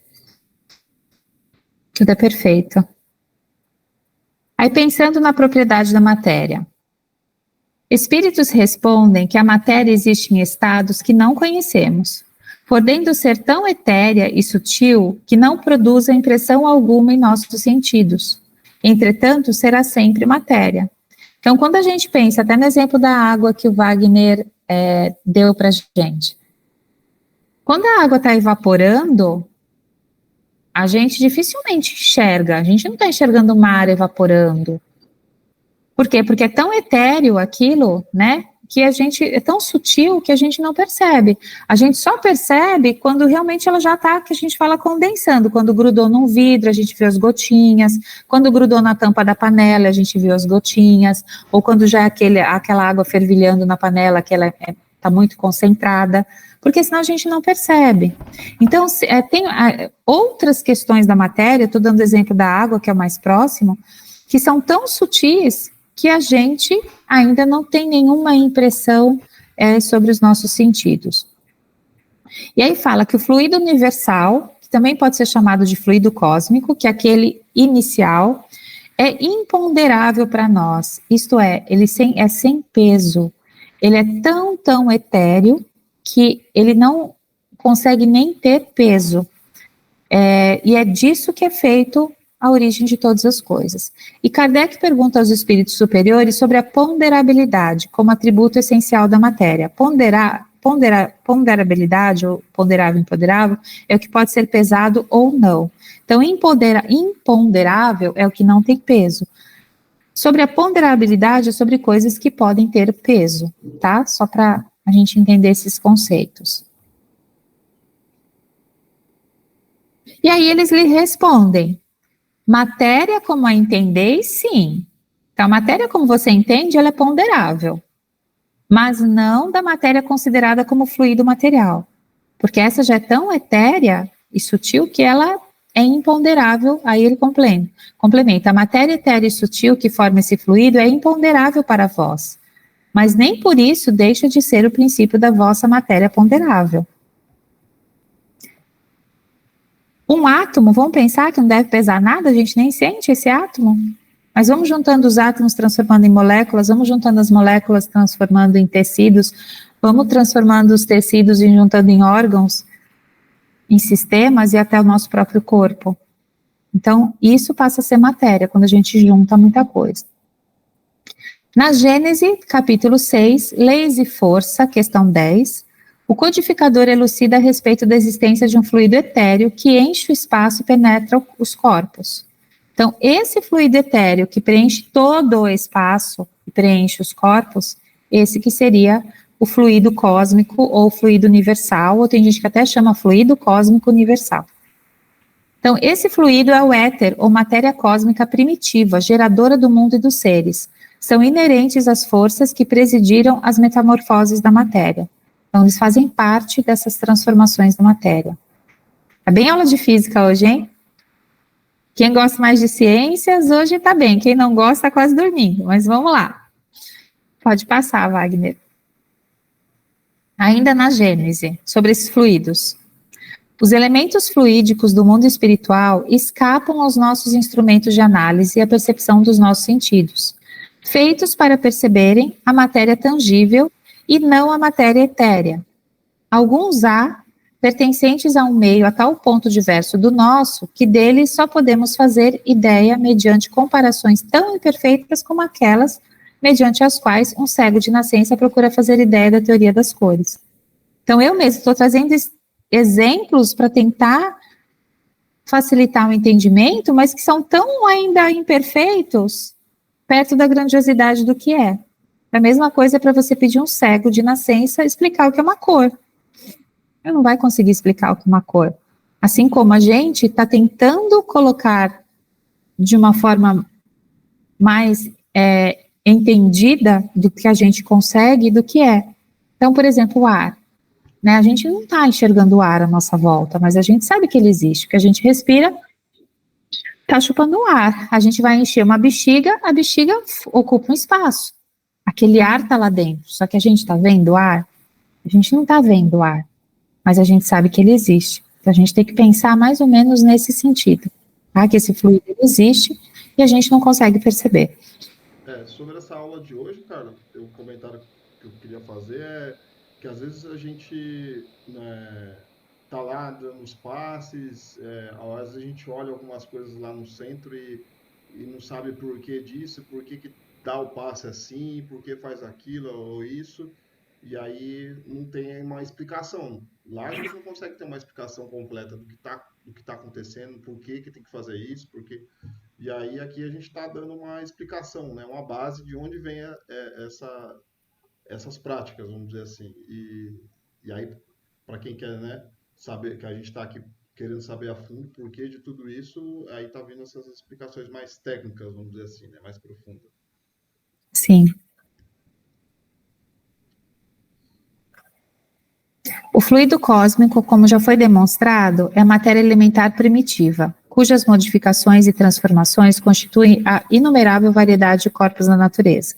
Tudo é perfeito. Aí pensando na propriedade da matéria. Espíritos respondem que a matéria existe em estados que não conhecemos, podendo ser tão etérea e sutil que não produza impressão alguma em nossos sentidos. Entretanto, será sempre matéria. Então, quando a gente pensa, até no exemplo da água que o Wagner deu para a gente, quando a água está evaporando, a gente dificilmente enxerga, a gente não está enxergando o mar evaporando. Por quê? Porque é tão etéreo aquilo, né, que a gente, é tão sutil que a gente não percebe. A gente só percebe quando realmente ela já está, que a gente fala condensando, quando grudou num vidro, a gente vê as gotinhas, quando grudou na tampa da panela, a gente viu as gotinhas, ou quando já é aquela água fervilhando na panela, que ela está muito concentrada, porque senão a gente não percebe. Então, tem outras questões da matéria, estou dando exemplo da água, que é o mais próximo, que são tão sutis que a gente ainda não tem nenhuma impressão sobre os nossos sentidos. E aí fala que o fluido universal, que também pode ser chamado de fluido cósmico, que é aquele inicial, é imponderável para nós, isto é, ele é sem peso, ele é tão etéreo que ele não consegue nem ter peso, e é disso que é feito a origem de todas as coisas. E Kardec pergunta aos espíritos superiores sobre a ponderabilidade como atributo essencial da matéria. Ponderabilidade, ou ponderável, imponderável, é o que pode ser pesado ou não. Então, imponderável é o que não tem peso. Sobre a ponderabilidade é sobre coisas que podem ter peso, tá? Só para a gente entender esses conceitos. E aí eles lhe respondem, matéria como a entendeis, sim. Então, a matéria como você entende, ela é ponderável, mas não da matéria considerada como fluido material, porque essa já é tão etérea e sutil que ela é imponderável. Aí ele complementa, a matéria etérea e sutil que forma esse fluido é imponderável para vós, mas nem por isso deixa de ser o princípio da vossa matéria ponderável. Um átomo, vamos pensar que não deve pesar nada, a gente nem sente esse átomo, mas vamos juntando os átomos, transformando em moléculas, vamos juntando as moléculas, transformando em tecidos, vamos transformando os tecidos e juntando em órgãos, em sistemas e até o nosso próprio corpo. Então, isso passa a ser matéria, quando a gente junta muita coisa. Na Gênese, capítulo 6, Leis e Força, questão 10, o codificador elucida a respeito da existência de um fluido etéreo que enche o espaço e penetra os corpos. Então, esse fluido etéreo que preenche todo o espaço e preenche os corpos, esse que seria o fluido cósmico ou fluido universal, ou tem gente que até chama fluido cósmico universal. Então, esse fluido é o éter, ou matéria cósmica primitiva, geradora do mundo e dos seres. São inerentes às forças que presidiram as metamorfoses da matéria. Então, eles fazem parte dessas transformações da matéria. Tá bem aula de física hoje, hein? Quem gosta mais de ciências, hoje tá bem. Quem não gosta, tá quase dormindo. Mas vamos lá. Pode passar, Wagner. Ainda na Gênese, sobre esses fluidos. Os elementos fluídicos do mundo espiritual escapam aos nossos instrumentos de análise e à percepção dos nossos sentidos, feitos para perceberem a matéria tangível e não a matéria etérea. Alguns há, pertencentes a um meio a tal ponto diverso do nosso, que deles só podemos fazer ideia mediante comparações tão imperfeitas como aquelas mediante as quais um cego de nascença procura fazer ideia da teoria das cores. Então, eu mesmo estou trazendo exemplos para tentar facilitar o entendimento, mas que são tão ainda imperfeitos perto da grandiosidade do que é. A mesma coisa é para você pedir um cego de nascença explicar o que é uma cor. Ele não vai conseguir explicar o que é uma cor. Assim como a gente está tentando colocar de uma forma mais entendida do que a gente consegue, do que é. Então, por exemplo, o ar. Né? A gente não está enxergando o ar à nossa volta, mas a gente sabe que ele existe, que a gente respira, está chupando o ar. A gente vai encher uma bexiga, a bexiga ocupa um espaço. Aquele ar está lá dentro, só que a gente está vendo o ar? A gente não está vendo o ar, mas a gente sabe que ele existe. Então a gente tem que pensar mais ou menos nesse sentido, tá? Que esse fluido existe e a gente não consegue perceber. Sobre essa aula de hoje, cara, o comentário que eu queria fazer é que às vezes a gente tá lá dando os passes, às vezes a gente olha algumas coisas lá no centro e não sabe por que disso, por que dá o passe assim, por que faz aquilo ou isso, e aí não tem uma explicação. Lá a gente não consegue ter uma explicação completa do que tá acontecendo, por que tem que fazer isso, e aí aqui a gente está dando uma explicação, né, uma base de onde vem essas práticas, vamos dizer assim. E aí, para quem quer, né, saber, que a gente está aqui querendo saber a fundo o porquê de tudo isso, aí tá vindo essas explicações mais técnicas, vamos dizer assim, né, mais profundas. Sim. O fluido cósmico, como já foi demonstrado, é matéria elementar primitiva, cujas modificações e transformações constituem a inumerável variedade de corpos na natureza.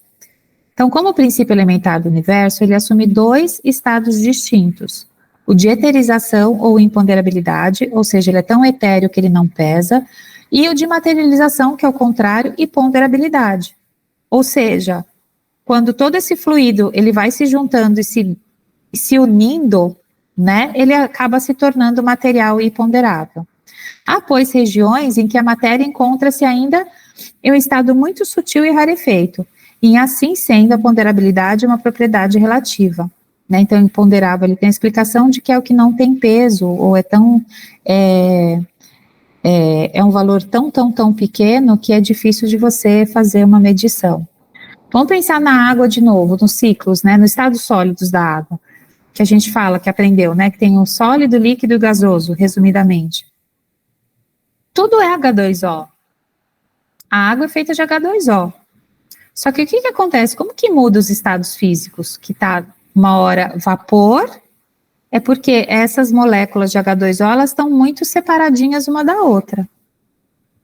Então, como princípio elementar do universo, ele assume dois estados distintos: o de eterização ou imponderabilidade, ou seja, ele é tão etéreo que ele não pesa, e o de materialização, que é o contrário, e ponderabilidade. Ou seja, quando todo esse fluido ele vai se juntando e se unindo, né, ele acaba se tornando material e ponderável. Há, pois, regiões em que a matéria encontra-se ainda em um estado muito sutil e rarefeito, e assim sendo a ponderabilidade uma propriedade relativa. Né? Então, imponderável, ele tem a explicação de que é o que não tem peso, ou é tão... É um valor tão pequeno que é difícil de você fazer uma medição. Vamos pensar na água de novo, nos ciclos, né, nos estados sólidos da água, que a gente fala, que aprendeu, né, que tem o sólido, líquido e gasoso, resumidamente. Tudo é H2O. A água é feita de H2O. Só que o que acontece? Como que muda os estados físicos? Que está uma hora vapor, é porque essas moléculas de H2O, elas estão muito separadinhas uma da outra.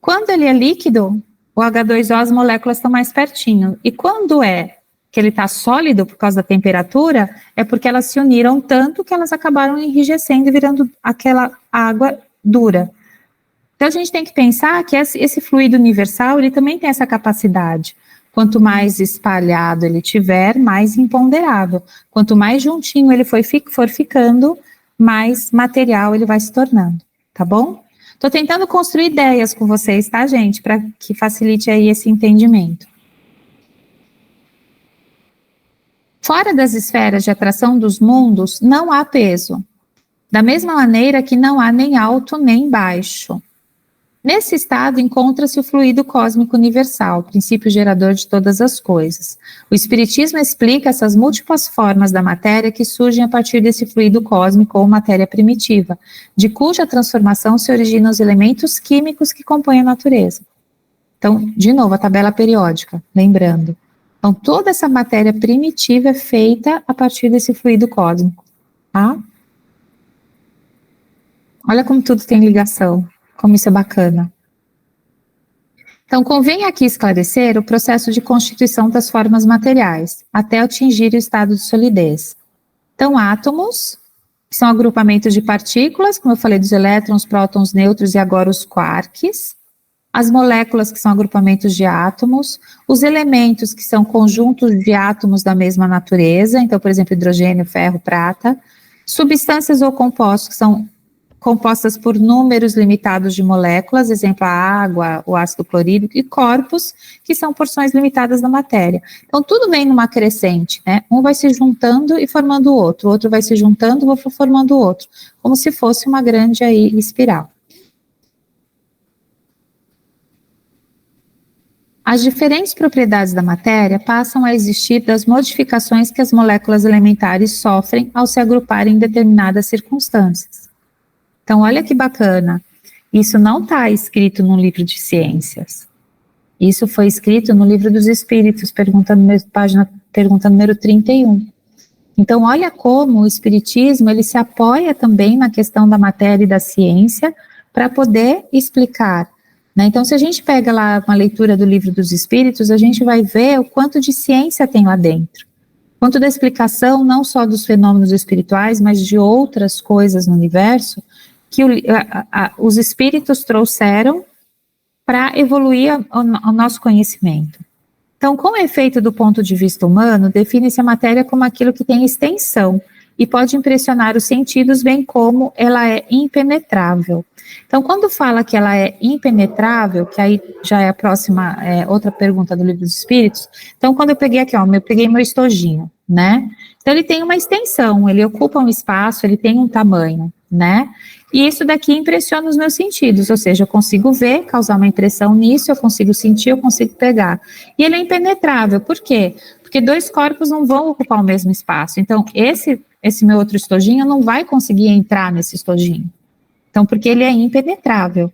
Quando ele é líquido, o H2O, as moléculas estão mais pertinho. E quando é que ele está sólido por causa da temperatura, é porque elas se uniram tanto que elas acabaram enrijecendo e virando aquela água dura. Então, a gente tem que pensar que esse fluido universal, ele também tem essa capacidade. Quanto mais espalhado ele tiver, mais imponderável. Quanto mais juntinho ele for ficando, mais material ele vai se tornando, tá bom? Estou tentando construir ideias com vocês, tá, gente? Para que facilite aí esse entendimento. Fora das esferas de atração dos mundos, não há peso. Da mesma maneira que não há nem alto nem baixo. Nesse estado encontra-se o fluido cósmico universal, princípio gerador de todas as coisas. O Espiritismo explica essas múltiplas formas da matéria que surgem a partir desse fluido cósmico ou matéria primitiva, de cuja transformação se originam os elementos químicos que compõem a natureza. Então, de novo, a tabela periódica, lembrando. Então, toda essa matéria primitiva é feita a partir desse fluido cósmico, tá? Olha como tudo tem ligação. Como isso é bacana. Então, convém aqui esclarecer o processo de constituição das formas materiais, até atingir o estado de solidez. Então, átomos, que são agrupamentos de partículas, como eu falei, dos elétrons, prótons, nêutrons e agora os quarks. As moléculas, que são agrupamentos de átomos. Os elementos, que são conjuntos de átomos da mesma natureza, então, por exemplo, hidrogênio, ferro, prata. Substâncias ou compostos, que são compostas por números limitados de moléculas, exemplo, a água, o ácido clorídrico, e corpos, que são porções limitadas da matéria. Então, tudo vem numa crescente, né? Um vai se juntando e formando o outro vai se juntando e formando o outro, como se fosse uma grande aí espiral. As diferentes propriedades da matéria passam a existir das modificações que as moléculas elementares sofrem ao se agruparem em determinadas circunstâncias. Então, olha que bacana, isso não está escrito num livro de ciências, isso foi escrito no livro dos Espíritos, pergunta número 31. Então, olha como o Espiritismo, ele se apoia também na questão da matéria e da ciência, para poder explicar, né? Então, se a gente pega lá uma leitura do livro dos Espíritos, a gente vai ver o quanto de ciência tem lá dentro, quanto da explicação, não só dos fenômenos espirituais, mas de outras coisas no universo, que os espíritos trouxeram para evoluir o nosso conhecimento. Então, com efeito do ponto de vista humano, define-se a matéria como aquilo que tem extensão e pode impressionar os sentidos, bem como ela é impenetrável. Então, quando fala que ela é impenetrável, que aí já é a próxima, outra pergunta do Livro dos Espíritos, então, quando eu peguei aqui, eu peguei meu estojinho, né? Então, ele tem uma extensão, ele ocupa um espaço, ele tem um tamanho, né? E isso daqui impressiona os meus sentidos, ou seja, eu consigo ver, causar uma impressão nisso, eu consigo sentir, eu consigo pegar. E ele é impenetrável, por quê? Porque dois corpos não vão ocupar o mesmo espaço. Então, esse meu outro estojinho não vai conseguir entrar nesse estojinho. Então, porque ele é impenetrável,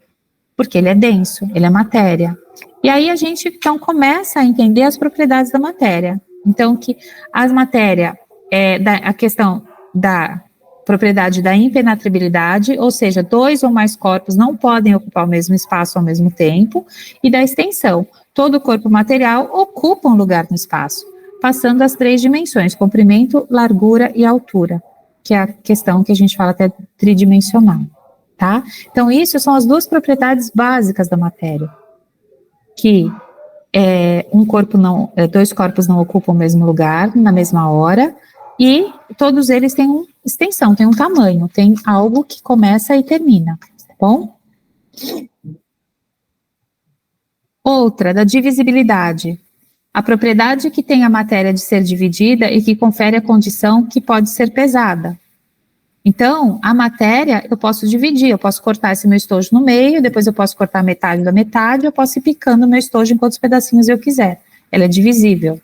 porque ele é denso, ele é matéria. E aí a gente, então, começa a entender as propriedades da matéria. Então, que a matéria, a questão da propriedade da impenetrabilidade, ou seja, dois ou mais corpos não podem ocupar o mesmo espaço ao mesmo tempo, e da extensão. Todo corpo material ocupa um lugar no espaço, passando as 3 dimensões, comprimento, largura e altura, que é a questão que a gente fala até tridimensional, tá? Então, isso são as 2 propriedades básicas da matéria, que dois corpos não ocupam o mesmo lugar, na mesma hora, e todos eles têm uma extensão, têm um tamanho, tem algo que começa e termina, tá bom? Outra, da divisibilidade. A propriedade que tem a matéria de ser dividida e que confere a condição que pode ser pesada. Então, a matéria eu posso dividir, eu posso cortar esse meu estojo no meio, depois eu posso cortar metade da metade, eu posso ir picando o meu estojo em quantos pedacinhos eu quiser. Ela é divisível.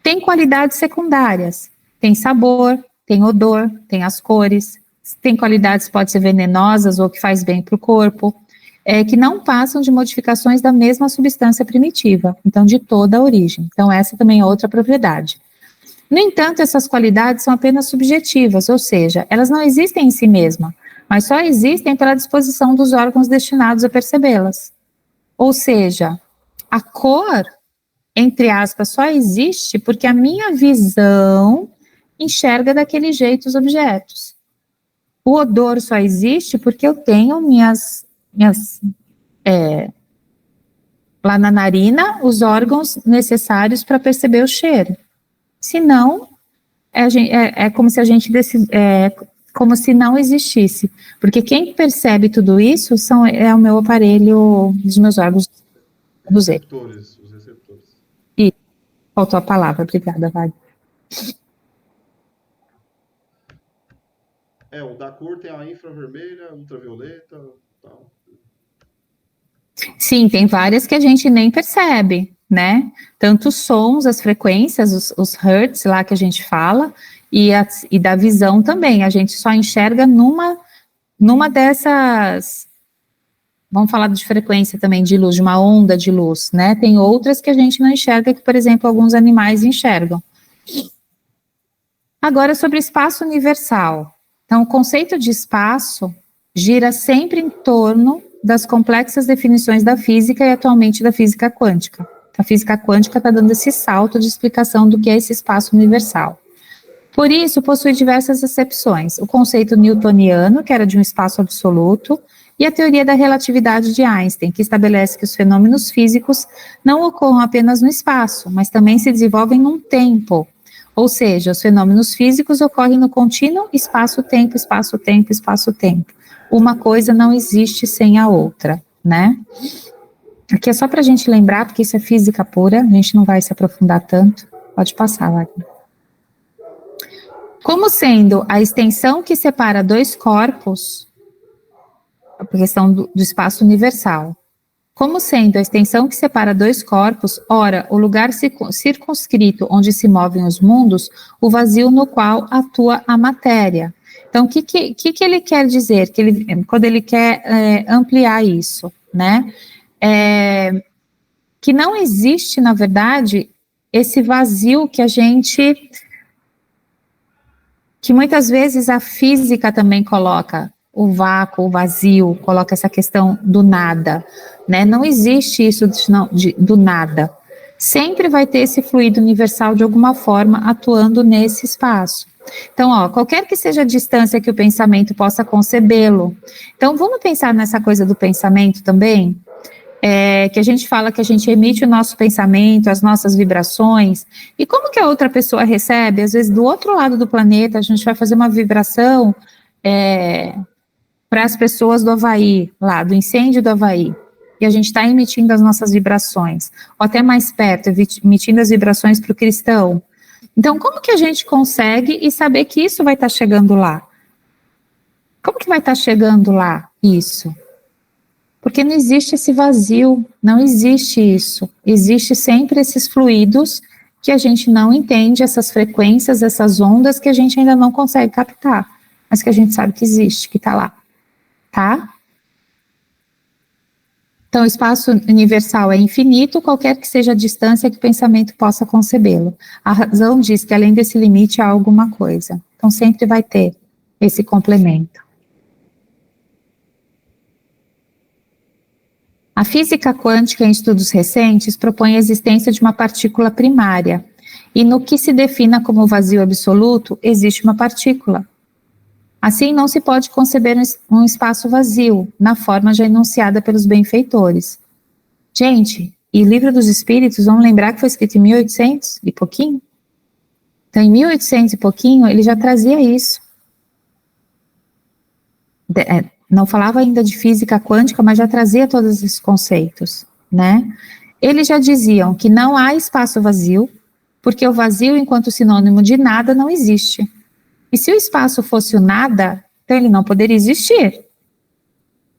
Tem qualidades secundárias, tem sabor, tem odor, tem as cores, tem qualidades que podem ser venenosas ou que faz bem para o corpo, que não passam de modificações da mesma substância primitiva, então de toda a origem. Então essa também é outra propriedade. No entanto, essas qualidades são apenas subjetivas, ou seja, elas não existem em si mesmas, mas só existem pela disposição dos órgãos destinados a percebê-las. Ou seja, a cor, entre aspas, só existe porque a minha visão enxerga daquele jeito os objetos. O odor só existe porque eu tenho lá na narina os órgãos necessários para perceber o cheiro. Senão, é como se a gente como se não existisse. Porque quem percebe tudo isso é o meu aparelho, os meus órgãos do Z. Os receptores. E faltou a palavra, obrigada, Vale. O da cor tem a infravermelha, ultravioleta, tal. Sim, tem várias que a gente nem percebe, né? Tanto os sons, as frequências, os hertz lá que a gente fala, e da visão também. A gente só enxerga numa dessas. Vamos falar de frequência também de luz, de uma onda de luz, né? Tem outras que a gente não enxerga, que, por exemplo, alguns animais enxergam. Agora, sobre espaço universal. Então, o conceito de espaço gira sempre em torno das complexas definições da física e atualmente da física quântica. A física quântica está dando esse salto de explicação do que é esse espaço universal. Por isso, possui diversas acepções. O conceito newtoniano, que era de um espaço absoluto, e a teoria da relatividade de Einstein, que estabelece que os fenômenos físicos não ocorram apenas no espaço, mas também se desenvolvem num tempo. Ou seja, os fenômenos físicos ocorrem no contínuo espaço-tempo, espaço-tempo, espaço-tempo. Uma coisa não existe sem a outra, né? Aqui é só para a gente lembrar, porque isso é física pura, a gente não vai se aprofundar tanto. Pode passar, Wagner. Como sendo a extensão que separa dois corpos, a questão do espaço universal, como sendo a extensão que separa dois corpos, ora, o lugar circunscrito onde se movem os mundos, o vazio no qual atua a matéria. Então, o que ele quer dizer quando ele quer ampliar isso, né? Que não existe, na verdade, esse vazio que muitas vezes a física também coloca, o vácuo, o vazio, coloca essa questão do nada, né? Não existe isso do nada. Sempre vai ter esse fluido universal de alguma forma atuando nesse espaço. Então, qualquer que seja a distância que o pensamento possa concebê-lo. Então, vamos pensar nessa coisa do pensamento também? Que a gente fala que a gente emite o nosso pensamento, as nossas vibrações, e como que a outra pessoa recebe? Às vezes, do outro lado do planeta, a gente vai fazer uma vibração para as pessoas do Havaí, lá, do incêndio do Havaí, e a gente está emitindo as nossas vibrações, ou até mais perto, emitindo as vibrações para o cristão. Então, como que a gente consegue e saber que isso vai estar chegando lá? Como que vai estar chegando lá isso? Porque não existe esse vazio, não existe isso. Existe sempre esses fluidos que a gente não entende, essas frequências, essas ondas que a gente ainda não consegue captar, mas que a gente sabe que existe, que está lá, tá? Então, o espaço universal é infinito, qualquer que seja a distância que o pensamento possa concebê-lo. A razão diz que além desse limite há alguma coisa. Então, sempre vai ter esse complemento. A física quântica, em estudos recentes, propõe a existência de uma partícula primária, e no que se defina como vazio absoluto, existe uma partícula. Assim, não se pode conceber um espaço vazio, na forma já enunciada pelos benfeitores. Gente, e o Livro dos Espíritos, vamos lembrar que foi escrito em 1800 e pouquinho? Então, em 1800 e pouquinho, ele já trazia isso. não falava ainda de física quântica, mas já trazia todos esses conceitos, né? Eles já diziam que não há espaço vazio, porque o vazio, enquanto sinônimo de nada, não existe. E se o espaço fosse o nada, então ele não poderia existir.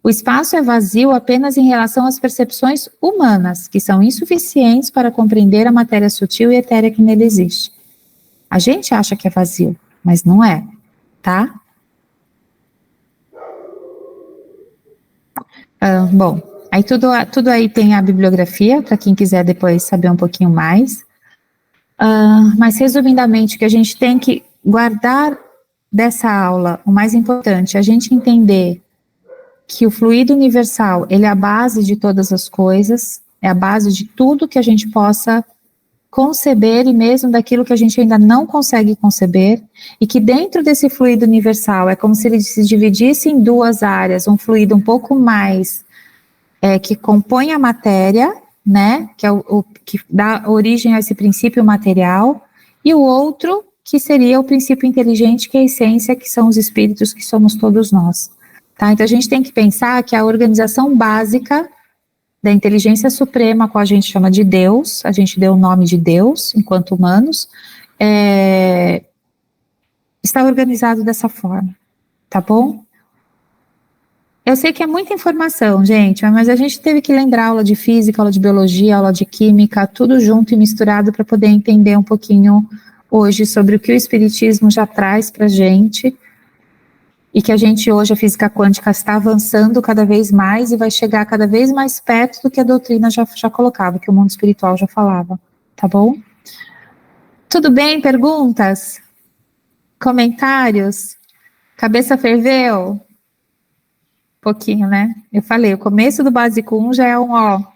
O espaço é vazio apenas em relação às percepções humanas, que são insuficientes para compreender a matéria sutil e etérea que nele existe. A gente acha que é vazio, mas não é, tá? Bom, aí tudo aí tem a bibliografia, para quem quiser depois saber um pouquinho mais. Mas resumidamente, o que a gente tem que guardar dessa aula, o mais importante, é a gente entender que o fluido universal, ele é a base de todas as coisas, é a base de tudo que a gente possa conceber e mesmo daquilo que a gente ainda não consegue conceber, e que dentro desse fluido universal é como se ele se dividisse em duas áreas, um fluido um pouco mais que compõe a matéria, né, que é o que dá origem a esse princípio material, e o outro que seria o princípio inteligente, que é a essência, que são os espíritos, que somos todos nós. Tá? Então a gente tem que pensar que a organização básica da inteligência suprema, qual a gente chama de Deus, a gente deu o nome de Deus, enquanto humanos, está organizado dessa forma, tá bom? Eu sei que é muita informação, gente, mas a gente teve que lembrar aula de física, aula de biologia, aula de química, tudo junto e misturado para poder entender um pouquinho hoje sobre o que o Espiritismo já traz para a gente, e que a gente hoje, a física quântica, está avançando cada vez mais e vai chegar cada vez mais perto do que a doutrina já colocava, que o mundo espiritual já falava, tá bom? Tudo bem? Perguntas? Comentários? Cabeça ferveu? Pouquinho, né? Eu falei, o começo do básico 1 já é uma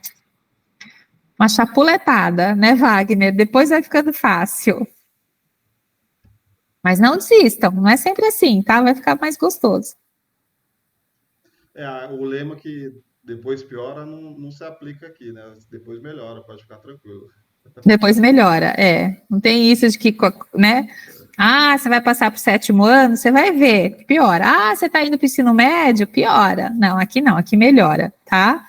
chapuletada, né, Wagner? Depois vai ficando fácil. Mas não desistam, não é sempre assim, tá? Vai ficar mais gostoso. O lema que depois piora não se aplica aqui, né? Depois melhora, pode ficar tranquilo. Depois melhora, Não tem isso de que, né? Ah, você vai passar para o 7º ano, você vai ver, piora. Ah, você está indo para o ensino médio, piora. Não, aqui melhora, tá?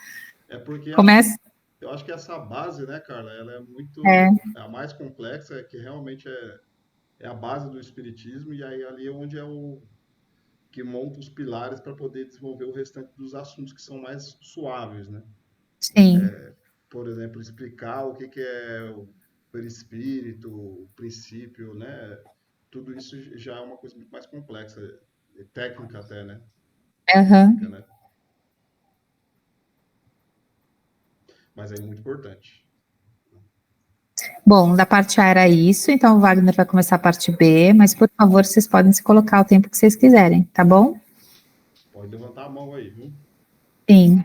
É porque Começa. eu acho que essa base, né, Carla, ela é É, a mais complexa, que realmente é a base do espiritismo, e aí ali é onde é o que monta os pilares para poder desenvolver o restante dos assuntos que são mais suaves, né? sim. Por exemplo, explicar o que é o perispírito, o princípio, né? Tudo isso já é uma coisa muito mais complexa, técnica até, né? Física, Uhum. né? Mas é muito importante. Bom, da parte A era isso, então o Wagner vai começar a parte B, mas por favor, vocês podem se colocar o tempo que vocês quiserem, tá bom? Pode levantar a mão aí, viu? Sim.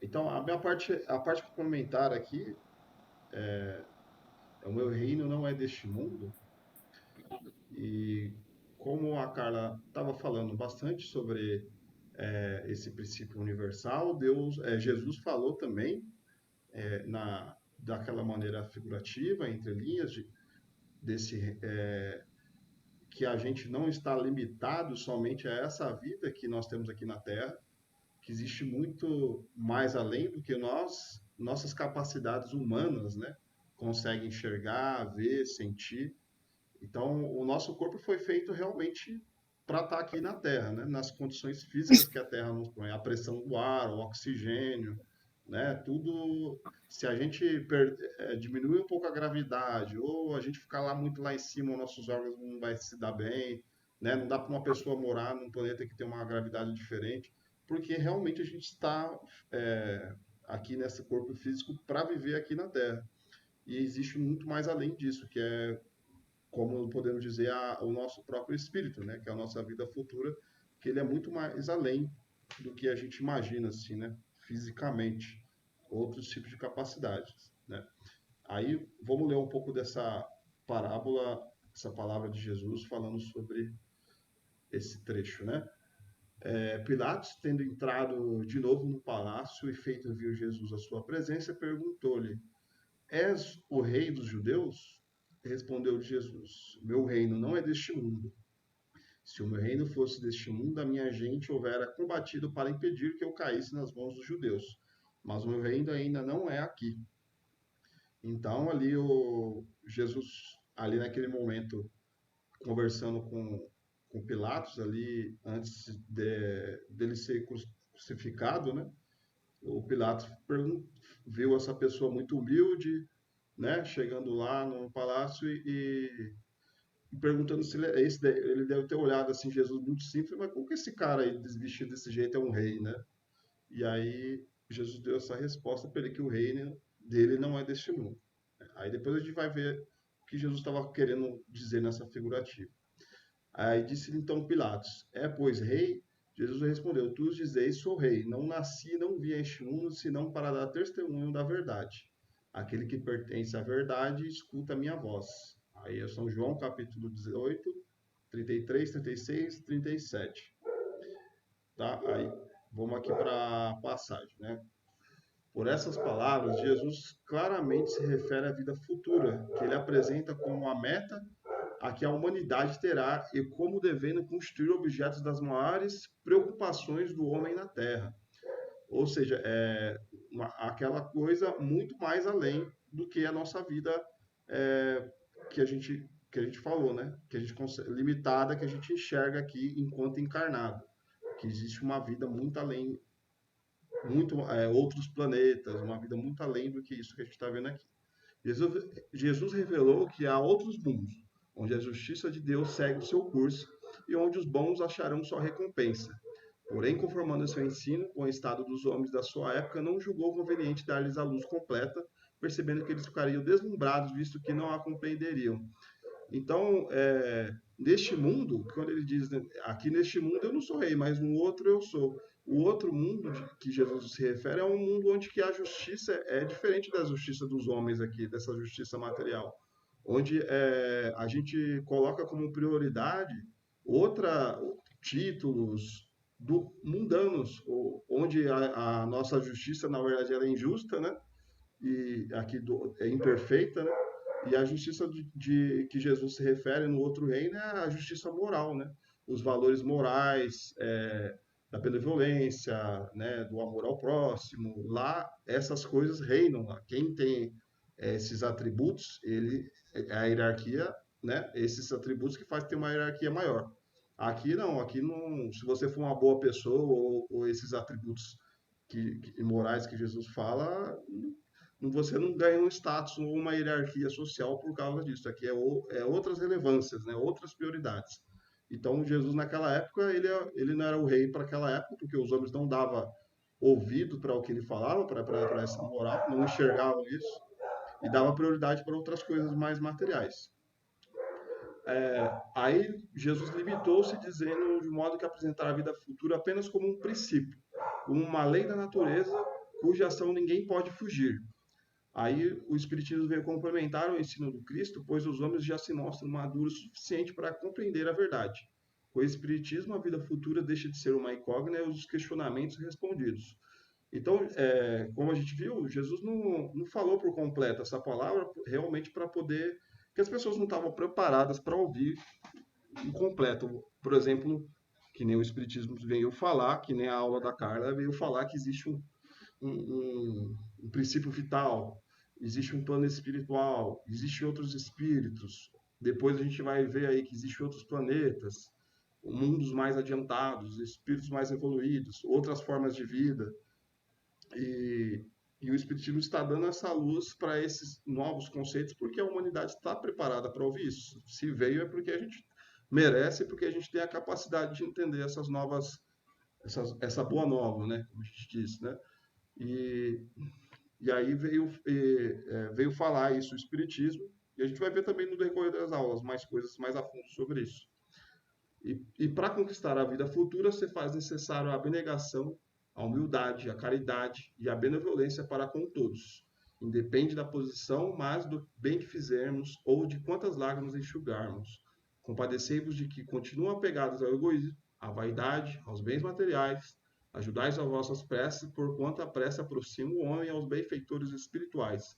Então, a parte complementar aqui é o meu reino não é deste mundo. E como a Carla estava falando bastante sobre esse princípio universal, Jesus falou também daquela maneira figurativa, entre linhas, desse que a gente não está limitado somente a essa vida que nós temos aqui na Terra, que existe muito mais além do que nossas capacidades humanas, né? Conseguem enxergar, ver, sentir. Então, o nosso corpo foi feito realmente para estar aqui na Terra, né? Nas condições físicas que a Terra nos põe, a pressão do ar, o oxigênio, né? Tudo, se a gente diminuir um pouco a gravidade ou a gente ficar lá muito lá em cima, os nossos órgãos não vai se dar bem, né? Não dá para uma pessoa morar num planeta que tem uma gravidade diferente, porque realmente a gente está aqui nesse corpo físico para viver aqui na Terra. E existe muito mais além disso, que é como podemos dizer, o nosso próprio espírito, né? Que é a nossa vida futura, que ele é muito mais além do que a gente imagina, assim, né? Fisicamente, outros tipos de capacidades, né? Aí, vamos ler um pouco dessa parábola, essa palavra de Jesus falando sobre esse trecho, né? Pilatos, tendo entrado de novo no palácio e feito vir Jesus à sua presença, perguntou-lhe: És o rei dos judeus? Respondeu Jesus: Meu reino não é deste mundo. Se o meu reino fosse deste mundo, a minha gente houvera combatido para impedir que eu caísse nas mãos dos judeus. Mas o meu reino ainda não é aqui. Então, ali o Jesus, ali naquele momento, conversando com Pilatos, ali antes dele ser crucificado, né? O Pilatos viu essa pessoa muito humilde, né? Chegando lá no palácio e perguntando se ele é esse. Ele deve ter olhado assim, Jesus muito simples, mas como que esse cara aí vestido desse jeito é um rei, né? E aí Jesus deu essa resposta para ele que o reino dele não é deste mundo. Aí depois a gente vai ver o que Jesus estava querendo dizer nessa figurativa. Aí disse então Pilatos: É, pois, rei? Jesus respondeu: Tu dizeis, sou rei. Não nasci, não vi este mundo, senão para dar testemunho da verdade. Aquele que pertence à verdade, escuta a minha voz. Aí é São João, capítulo 18, 33, 36, 37. Tá? Aí vamos aqui para a passagem, né? Por essas palavras, Jesus claramente se refere à vida futura, que ele apresenta como a meta a que a humanidade terá e como devendo constituir objetos das maiores preocupações do homem na Terra. Ou seja, aquela coisa muito mais além do que a nossa vida é, que a gente falou, né? Que a gente limitada, que a gente enxerga aqui enquanto encarnado, que existe uma vida muito além, outros planetas, uma vida muito além do que isso que a gente está vendo aqui. Jesus revelou que há outros mundos, onde a justiça de Deus segue o seu curso e onde os bons acharão sua recompensa. Porém, conformando seu ensino com o estado dos homens da sua época, não julgou conveniente dar-lhes a luz completa, percebendo que eles ficariam deslumbrados, visto que não a compreenderiam. Então, neste mundo, quando ele diz, né, aqui neste mundo eu não sou rei, mas no outro eu sou. O outro mundo que Jesus se refere é um mundo onde que a justiça é diferente da justiça dos homens aqui, dessa justiça material. Onde a gente coloca como prioridade títulos mundanos, onde a nossa justiça, na verdade, ela é injusta, né? E aqui é imperfeita, né? E a justiça que Jesus se refere no outro reino é a justiça moral, né? Os valores morais, da benevolência, né? Do amor ao próximo. Lá, essas coisas reinam lá. Quem tem esses atributos, é a hierarquia, né? Esses atributos que faz ter uma hierarquia maior. Aqui não, se você for uma boa pessoa ou esses atributos morais que Jesus fala, você não ganha um status ou uma hierarquia social por causa disso. Aqui é outras relevâncias, né? Outras prioridades. Então, Jesus, naquela época, ele não era o rei para aquela época, porque os homens não davam ouvido para o que ele falava, para essa moral, não enxergavam isso, e dava prioridade para outras coisas mais materiais. Aí, Jesus limitou-se dizendo de modo que apresentar a vida futura apenas como um princípio, como uma lei da natureza, cuja ação ninguém pode fugir. Aí o Espiritismo veio complementar o ensino do Cristo, pois os homens já se mostram maduros o suficiente para compreender a verdade. Com o Espiritismo, a vida futura deixa de ser uma incógnita e os questionamentos respondidos. Então, como a gente viu, Jesus não falou por completo essa palavra realmente para poder. Que as pessoas não estavam preparadas para ouvir o completo. Por exemplo, que nem o Espiritismo veio falar, que nem a aula da Carla veio falar que existe um princípio vital, existe um plano espiritual, existem outros espíritos. Depois a gente vai ver aí que existem outros planetas, mundos mais adiantados, espíritos mais evoluídos, outras formas de vida. E o Espiritismo está dando essa luz para esses novos conceitos, porque a humanidade está preparada para ouvir isso. Se veio é porque a gente merece, porque a gente tem a capacidade de entender essas novas, essa boa nova, né? Como a gente disse, né? E, e aí veio falar isso o Espiritismo, e a gente vai ver também no decorrer das aulas mais coisas mais a fundo sobre isso. E para conquistar a vida futura, você faz necessário a abnegação, a humildade, a caridade e a benevolência para com todos. Independe da posição, mas do bem que fizermos ou de quantas lágrimas enxugarmos. Compadecei-vos de que continuam apegados ao egoísmo, à vaidade, aos bens materiais. Ajudais as vossas preces, porquanto a prece aproxima o homem aos benfeitores espirituais.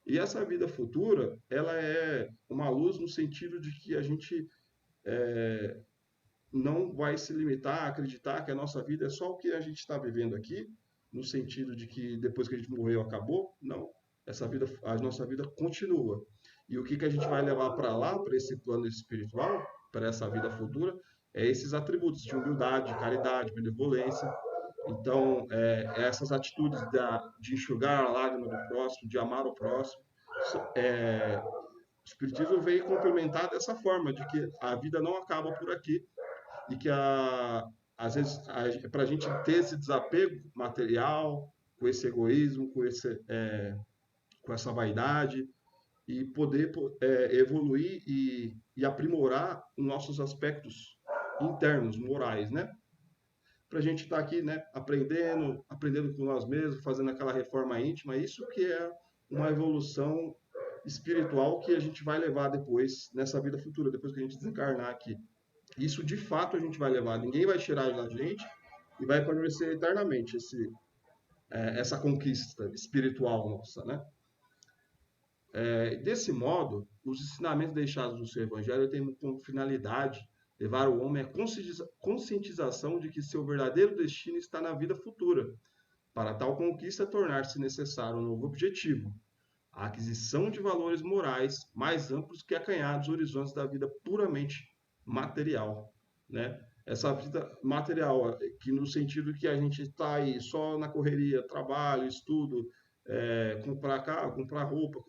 E essa vida futura, ela é uma luz no sentido de que a gente não vai se limitar a acreditar que a nossa vida é só o que a gente está vivendo aqui, no sentido de que depois que a gente morreu acabou. Não, essa vida, a nossa vida continua. E o que que a gente vai levar para lá, para esse plano espiritual, para essa vida futura, é esses atributos de humildade, de caridade, benevolência. Então, essas atitudes de enxugar a lágrima do próximo, de amar o próximo, o Espiritismo veio complementar dessa forma, de que a vida não acaba por aqui, e que às vezes para a gente ter esse desapego material, com esse egoísmo, com essa vaidade, e poder evoluir e aprimorar os nossos aspectos internos, morais, né? Para a gente estar aqui, né, aprendendo com nós mesmos, fazendo aquela reforma íntima, isso que é uma evolução espiritual que a gente vai levar depois, nessa vida futura, depois que a gente desencarnar aqui. Isso de fato a gente vai levar, ninguém vai tirar da gente e vai permanecer eternamente essa conquista espiritual nossa, né? Desse modo, os ensinamentos deixados no seu evangelho têm como finalidade levar o homem à conscientização de que seu verdadeiro destino está na vida futura. Para tal conquista, tornar-se necessário um novo objetivo, a aquisição de valores morais mais amplos que acanhados horizontes da vida puramente material, né? Essa vida material, que no sentido que a gente está aí só na correria, trabalho, estudo, comprar carro, comprar roupa,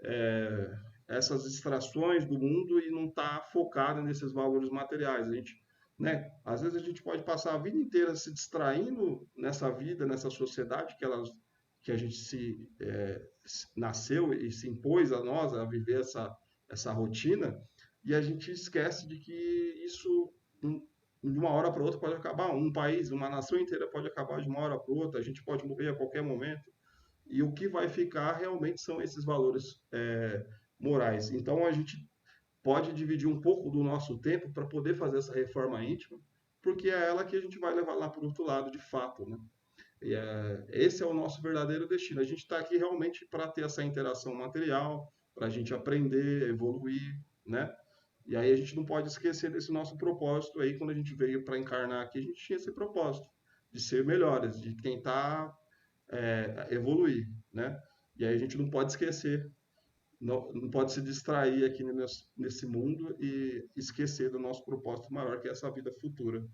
é, essas distrações do mundo e não está focado nesses valores materiais. A gente, né? Às vezes a gente pode passar a vida inteira se distraindo nessa vida, nessa sociedade que a gente nasceu e se impôs a nós a viver essa rotina, e a gente esquece de que isso de uma hora para outra pode acabar. Um país, uma nação inteira pode acabar de uma hora para outra, a gente pode morrer a qualquer momento. E o que vai ficar realmente são esses valores morais. Então a gente pode dividir um pouco do nosso tempo para poder fazer essa reforma íntima, porque é ela que a gente vai levar lá para o outro lado de fato, né? Esse é o nosso verdadeiro destino. A gente está aqui realmente para ter essa interação material, para a gente aprender, evoluir, né? E aí a gente não pode esquecer desse nosso propósito aí. Quando a gente veio para encarnar aqui, a gente tinha esse propósito de ser melhores, de tentar evoluir, né? E aí a gente não pode esquecer, não pode se distrair aqui nesse mundo e esquecer do nosso propósito maior, que é essa vida futura.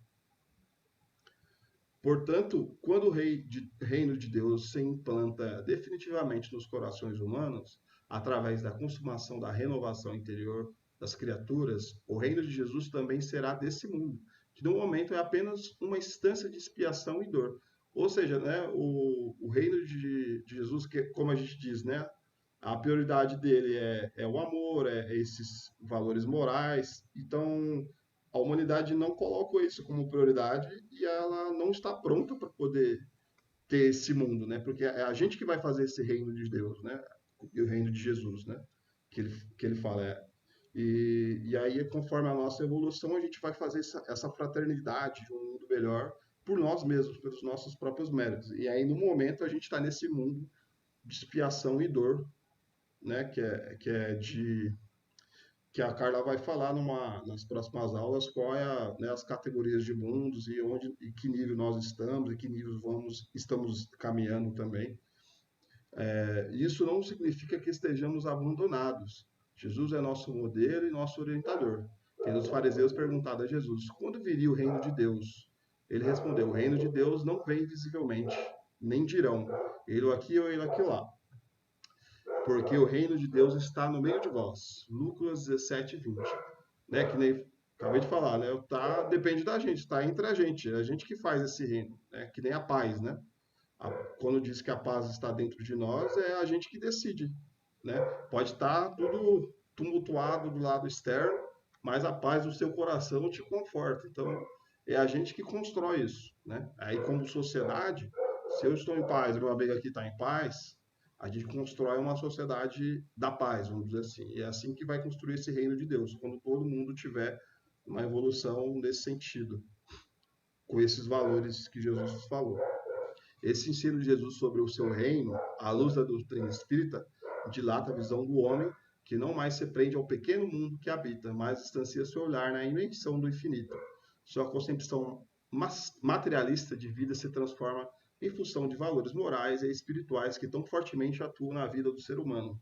Portanto, quando o reino de Deus se implanta definitivamente nos corações humanos, através da consumação da renovação interior das criaturas, o reino de Jesus também será desse mundo, que no momento é apenas uma instância de expiação e dor. Ou seja, né, o reino de Jesus, que, como a gente diz, né, a prioridade dele é o amor, esses valores morais. Então, a humanidade não colocou isso como prioridade e ela não está pronta para poder ter esse mundo, né? Porque é a gente que vai fazer esse reino de Deus, né? E o reino de Jesus, né? Que ele fala. E aí, conforme a nossa evolução, a gente vai fazer essa fraternidade de um mundo melhor por nós mesmos, pelos nossos próprios méritos. E aí, no momento, a gente está nesse mundo de expiação e dor, né? Que a Carla vai falar nas próximas aulas qual é né, as categorias de mundos e onde e que nível nós estamos e que nível estamos caminhando também. Isso não significa que estejamos abandonados. Jesus é nosso modelo e nosso orientador. Tendo os fariseus perguntado a Jesus, quando viria o reino de Deus? Ele respondeu, o reino de Deus não vem visivelmente, nem dirão, ele aqui ou ele aqui lá, porque o reino de Deus está no meio de vós. Lucas 17, 20. Né? Que nem acabei de falar, né? Depende da gente, está entre é a gente que faz esse reino, né? Que nem a paz, né? Quando diz que a paz está dentro de nós, é a gente que decide, né? Pode estar tudo tumultuado do lado externo, mas a paz do seu coração te conforta. Então, é a gente que constrói isso, né? Aí, como sociedade, se eu estou em paz e meu amigo aqui está em paz, a gente constrói uma sociedade da paz, vamos dizer assim. E é assim que vai construir esse reino de Deus, quando todo mundo tiver uma evolução nesse sentido, com esses valores que Jesus falou. Esse ensino de Jesus sobre o seu reino, à luz da doutrina espírita, dilata a visão do homem que não mais se prende ao pequeno mundo que habita, mas distancia seu olhar na imensidão do infinito. sua concepção materialista de vida se transforma em função de valores morais e espirituais que tão fortemente atuam na vida do ser humano.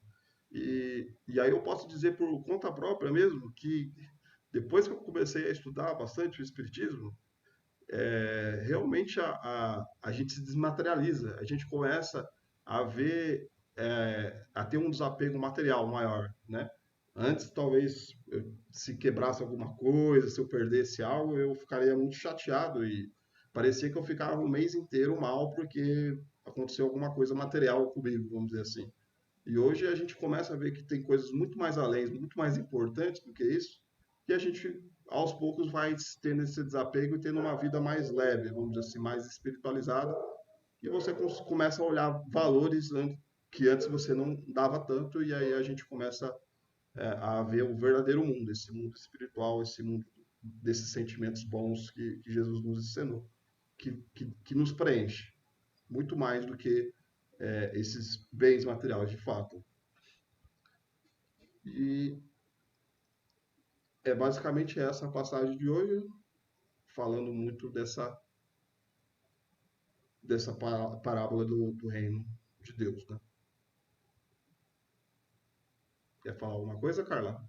E aí eu posso dizer por conta própria mesmo que depois que eu comecei a estudar bastante o espiritismo, realmente a gente se desmaterializa, a gente começa a ver, a ter um desapego material maior, né? Antes, talvez, se quebrasse alguma coisa, se eu perdesse algo, eu ficaria muito chateado e parecia que eu ficava um mês inteiro mal porque aconteceu alguma coisa material comigo, vamos dizer assim. E hoje a gente começa a ver que tem coisas muito mais além, muito mais importantes do que isso, e a gente, aos poucos, vai tendo esse desapego e tendo uma vida mais leve, vamos dizer assim, mais espiritualizada, e você começa a olhar valores que antes você não dava tanto, e aí a gente começa a ver o verdadeiro mundo, esse mundo espiritual, esse mundo desses sentimentos bons que Jesus nos ensinou, que nos preenche, muito mais do que esses bens materiais de fato. E é basicamente essa a passagem de hoje, falando muito dessa parábola do reino de Deus, né? Quer falar alguma coisa, Carla?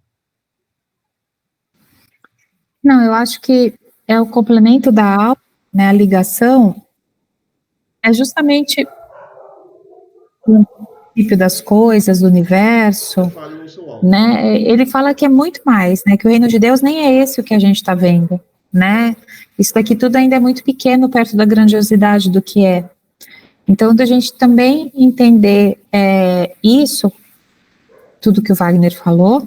Não, eu acho que é o complemento da aula, né, a ligação, é justamente o princípio das coisas, do universo, Fale no seu áudio. né? Ele fala que é muito mais, né? Que o reino de Deus nem é esse o que a gente está vendo, né? Isso daqui tudo ainda é muito pequeno perto da grandiosidade do que é. Então, da gente também entender isso, tudo que o Wagner falou,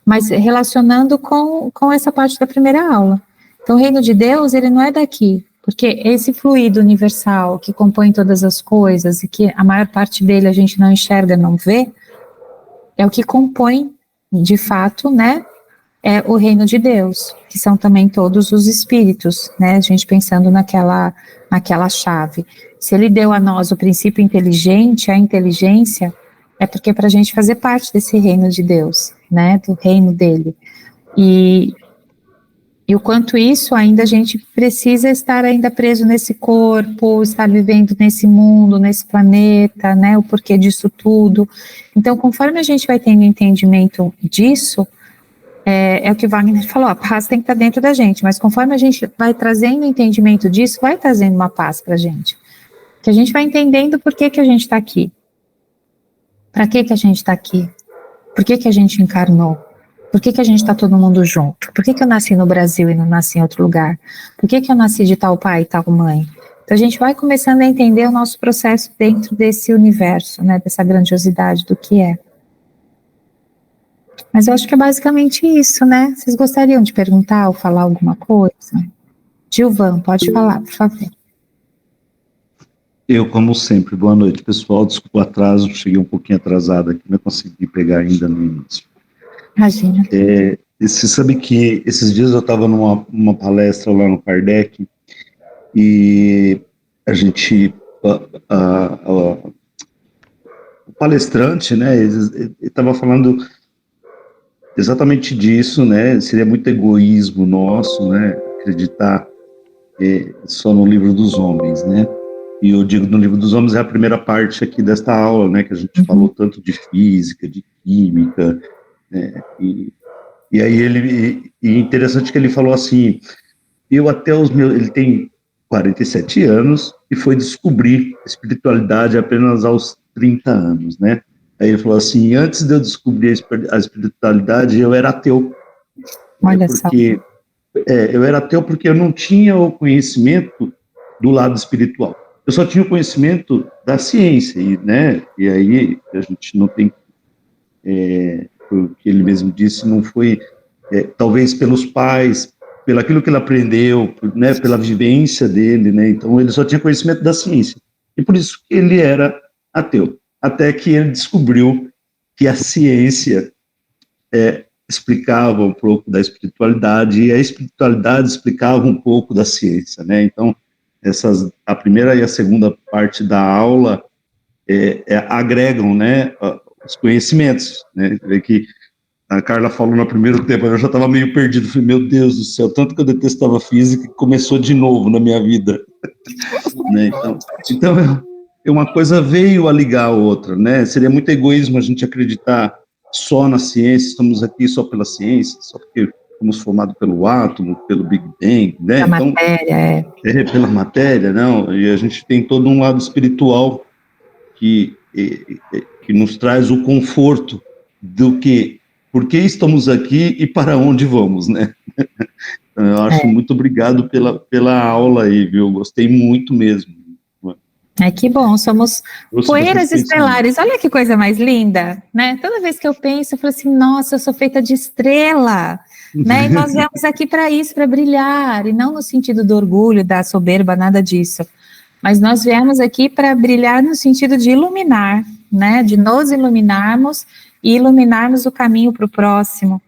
mas relacionando com essa parte da primeira aula. Então, o reino de Deus, ele não é daqui, porque esse fluido universal que compõe todas as coisas e que a maior parte dele a gente não enxerga, não vê, é o que compõe, de fato, né, o reino de Deus, que são também todos os espíritos, né, a gente pensando naquela chave. Se ele deu a nós o princípio inteligente, a inteligência, é porque para a gente fazer parte desse reino de Deus, né, do reino dele. E o quanto isso ainda a gente precisa estar ainda preso nesse corpo, estar vivendo nesse mundo, nesse planeta, né, o porquê disso tudo. Então, conforme a gente vai tendo entendimento disso, é o que Wagner falou, a paz tem que estar dentro da gente, mas conforme a gente vai trazendo entendimento disso, vai trazendo uma paz para a gente. Que a gente vai entendendo por que a gente está aqui. Para que a gente está aqui? Por que a gente encarnou? Por que a gente está todo mundo junto? Por que eu nasci no Brasil e não nasci em outro lugar? Por que eu nasci de tal pai e tal mãe? Então a gente vai começando a entender o nosso processo dentro desse universo, né, dessa grandiosidade do que é. Mas eu acho que é basicamente isso, né? Vocês gostariam de perguntar ou falar alguma coisa? Gilvan, pode falar, por favor. Eu, como sempre, boa noite, pessoal. Desculpa o atraso, cheguei um pouquinho atrasado aqui, não consegui pegar ainda no início. Imagina. Você sabe que esses dias eu estava numa palestra lá no Kardec e a gente, o palestrante, né, ele estava falando exatamente disso, né, seria muito egoísmo nosso, né, acreditar só no livro dos homens, né. E eu digo no livro dos homens é a primeira parte aqui desta aula, né, que a gente falou tanto de física, de química, né, e aí interessante que ele falou assim, eu até os meus, ele tem 47 anos e foi descobrir espiritualidade apenas aos 30 anos, né, aí ele falou assim, antes de eu descobrir a espiritualidade, eu era ateu. Olha só. Eu era ateu porque eu não tinha o conhecimento do lado espiritual. Eu só tinha o conhecimento da ciência, né? E aí a gente não tem, o que ele mesmo disse, não foi, talvez pelos pais, pelo aquilo que ele aprendeu, né? Pela vivência dele, né? Então ele só tinha conhecimento da ciência. E por isso que ele era ateu. Até que ele descobriu que a ciência explicava um pouco da espiritualidade e a espiritualidade explicava um pouco da ciência, né? Então a primeira e a segunda parte da aula agregam, né, os conhecimentos, né, que A Carla falou no primeiro tempo, eu já estava meio perdido. Falei, meu Deus do céu, tanto que eu detestava física, que começou de novo na minha vida. Né? Então, uma coisa veio a ligar a outra, né? Seria muito egoísmo a gente acreditar só na ciência, estamos aqui só pela ciência, só porque fomos formados pelo átomo, pelo Big Bang, né? A matéria, pela matéria, não. E a gente tem todo um lado espiritual que nos traz o conforto do que, por que estamos aqui e para onde vamos, né? Então, eu acho muito obrigado pela aula aí, viu? Gostei muito mesmo. Que bom, somos poeiras estelares, olha que coisa mais linda, né? Toda vez que eu penso, eu falo assim, nossa, eu sou feita de estrela, né? E nós viemos aqui para isso, para brilhar, e não no sentido do orgulho, da soberba, nada disso. Mas nós viemos aqui para brilhar no sentido de iluminar, né? De nos iluminarmos e iluminarmos o caminho para o próximo.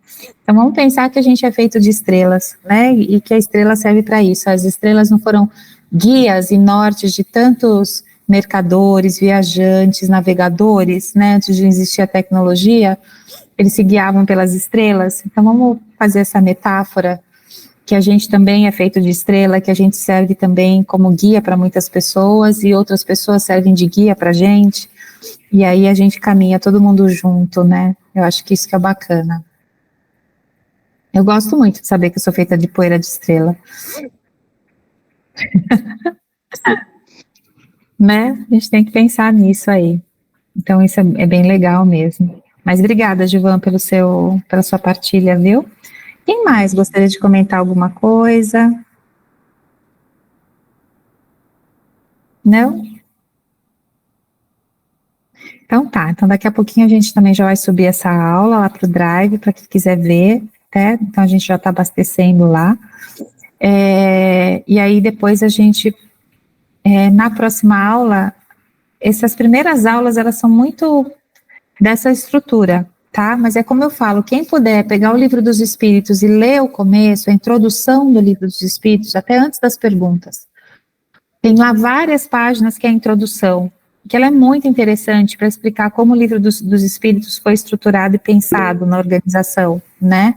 Então vamos pensar que a gente é feito de estrelas, né? E que a estrela serve para isso. As estrelas não foram guias e nortes de tantos mercadores, viajantes, navegadores, né? Antes de existir a tecnologia, eles se guiavam pelas estrelas. Então vamos fazer essa metáfora que a gente também é feito de estrela, que a gente serve também como guia para muitas pessoas e outras pessoas servem de guia para a gente, e aí a gente caminha todo mundo junto, né? Eu acho que isso que é bacana. Eu gosto muito de saber que eu sou feita de poeira de estrela. Né? A gente tem que pensar nisso aí. Então isso é bem legal mesmo. Mas obrigada, Gilvan, pela sua partilha, viu? Quem mais gostaria de comentar alguma coisa? Não? Então tá, então daqui a pouquinho a gente também já vai subir essa aula lá para o Drive, para quem quiser ver, né? Então a gente já está abastecendo lá. E aí depois a gente, na próxima aula, essas primeiras aulas, elas são muito dessa estrutura, tá? Mas é como eu falo, quem puder pegar o Livro dos Espíritos e ler o começo, a introdução do Livro dos Espíritos, até antes das perguntas, tem lá várias páginas que é a introdução, que ela é muito interessante para explicar como o Livro dos Espíritos foi estruturado e pensado na organização, né?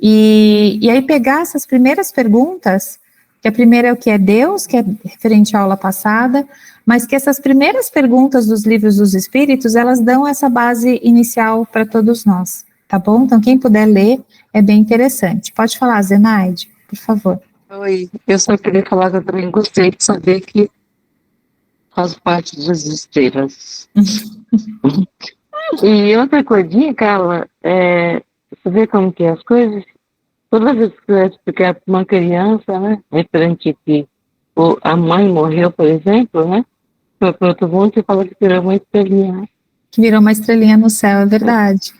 E aí pegar essas primeiras perguntas, que a primeira é o que é Deus, que é referente à aula passada, mas que essas primeiras perguntas dos livros dos Espíritos, elas dão essa base inicial para todos nós, tá bom? Então, quem puder ler, é bem interessante. Pode falar, Zenaide, por favor. Oi, eu só queria falar que eu também gostei de saber que faz parte das estrelas. E outra coisinha, Carla, você vê como que é as coisas? Toda vez que eu explicar para uma criança, né, referente que a mãe morreu, por exemplo, né, foi para outro mundo e fala que virou uma estrelinha. Que virou uma estrelinha no céu, é verdade.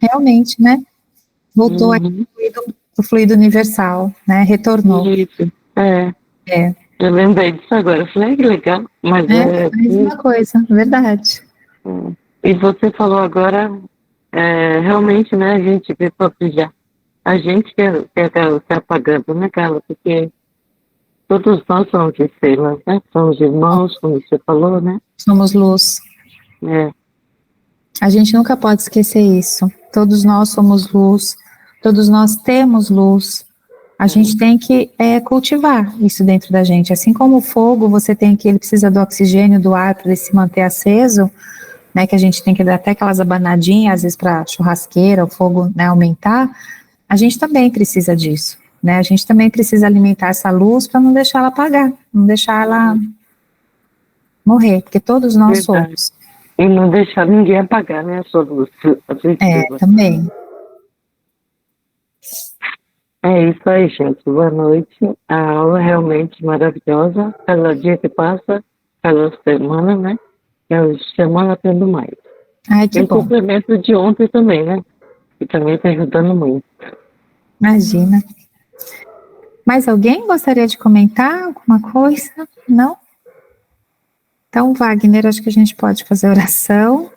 Realmente, né? Voltou o fluido universal, né? Retornou. Isso, Eu lembrei disso agora, eu falei, que legal. Mas a mesma coisa, verdade. E você falou agora, realmente, né, a gente vê para brilhar. A gente quer se apagando, né, Carla? Porque todos nós somos estrelas, né? Somos irmãos, como você falou, né? Somos luz. A gente nunca pode esquecer isso. Todos nós somos luz, todos nós temos luz. A gente tem que cultivar isso dentro da gente. Assim como o fogo, ele precisa do oxigênio, do ar para ele se manter aceso, né? Que a gente tem que dar até aquelas abanadinhas, às vezes para churrasqueira, o fogo, né, aumentar. A gente também precisa disso, né? A gente também precisa alimentar essa luz para não deixar ela apagar, não deixar ela morrer, porque todos nós somos. E não deixar ninguém apagar, né, a sua luz. Também. É isso aí, gente. Boa noite. A aula é realmente maravilhosa. Cada dia que passa, cada semana, né? Cada semana aprendo mais. Ai, que bom. E complemento de ontem também, né? Que também está ajudando muito. Imagina. Mais alguém gostaria de comentar alguma coisa? Não? Então, Wagner, acho que a gente pode fazer oração.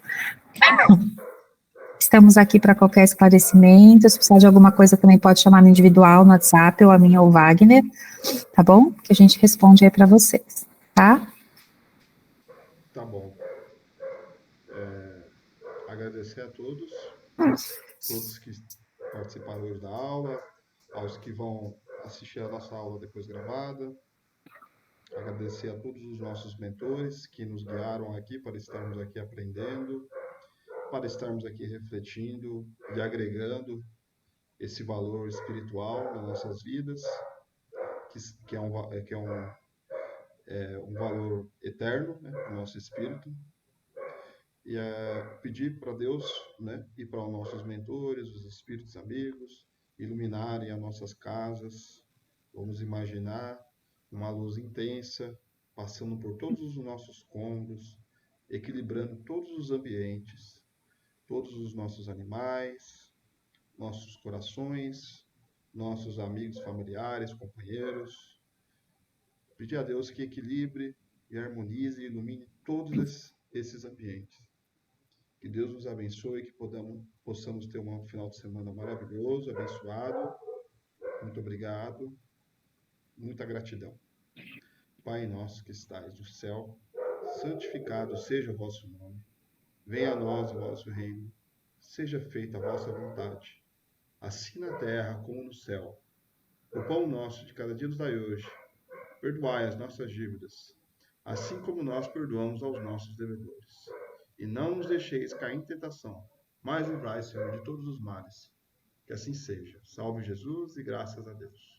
Estamos aqui para qualquer esclarecimento. Se precisar de alguma coisa, também pode chamar no individual, no WhatsApp, ou a mim ou o Wagner, tá bom? Que a gente responde aí para vocês, tá? Tá bom. Agradecer a todos todos que participaram hoje da aula, aos que vão assistir a nossa aula depois gravada. Agradecer a todos os nossos mentores que nos guiaram aqui para estarmos aqui aprendendo, para estarmos aqui refletindo e agregando esse valor espiritual nas nossas vidas, que é um valor eterno, né, para o nosso espírito. E pedir para Deus, né, e para os nossos mentores, os espíritos amigos, iluminarem as nossas casas. Vamos imaginar uma luz intensa passando por todos os nossos cômodos, equilibrando todos os ambientes, todos os nossos animais, nossos corações, nossos amigos, familiares, companheiros. Pedir a Deus que equilibre e harmonize e ilumine todos esses ambientes. Que Deus nos abençoe e que possamos ter um final de semana maravilhoso, abençoado. Muito obrigado. Muita gratidão. Pai nosso que estais no céu, santificado seja o vosso nome. Venha a nós o vosso reino. Seja feita a vossa vontade, assim na terra como no céu. O pão nosso de cada dia nos dai hoje. Perdoai as nossas dívidas, assim como nós perdoamos aos nossos devedores. E não nos deixeis cair em tentação, mas livrai, Senhor, de todos os males. Que assim seja. Salve Jesus e graças a Deus.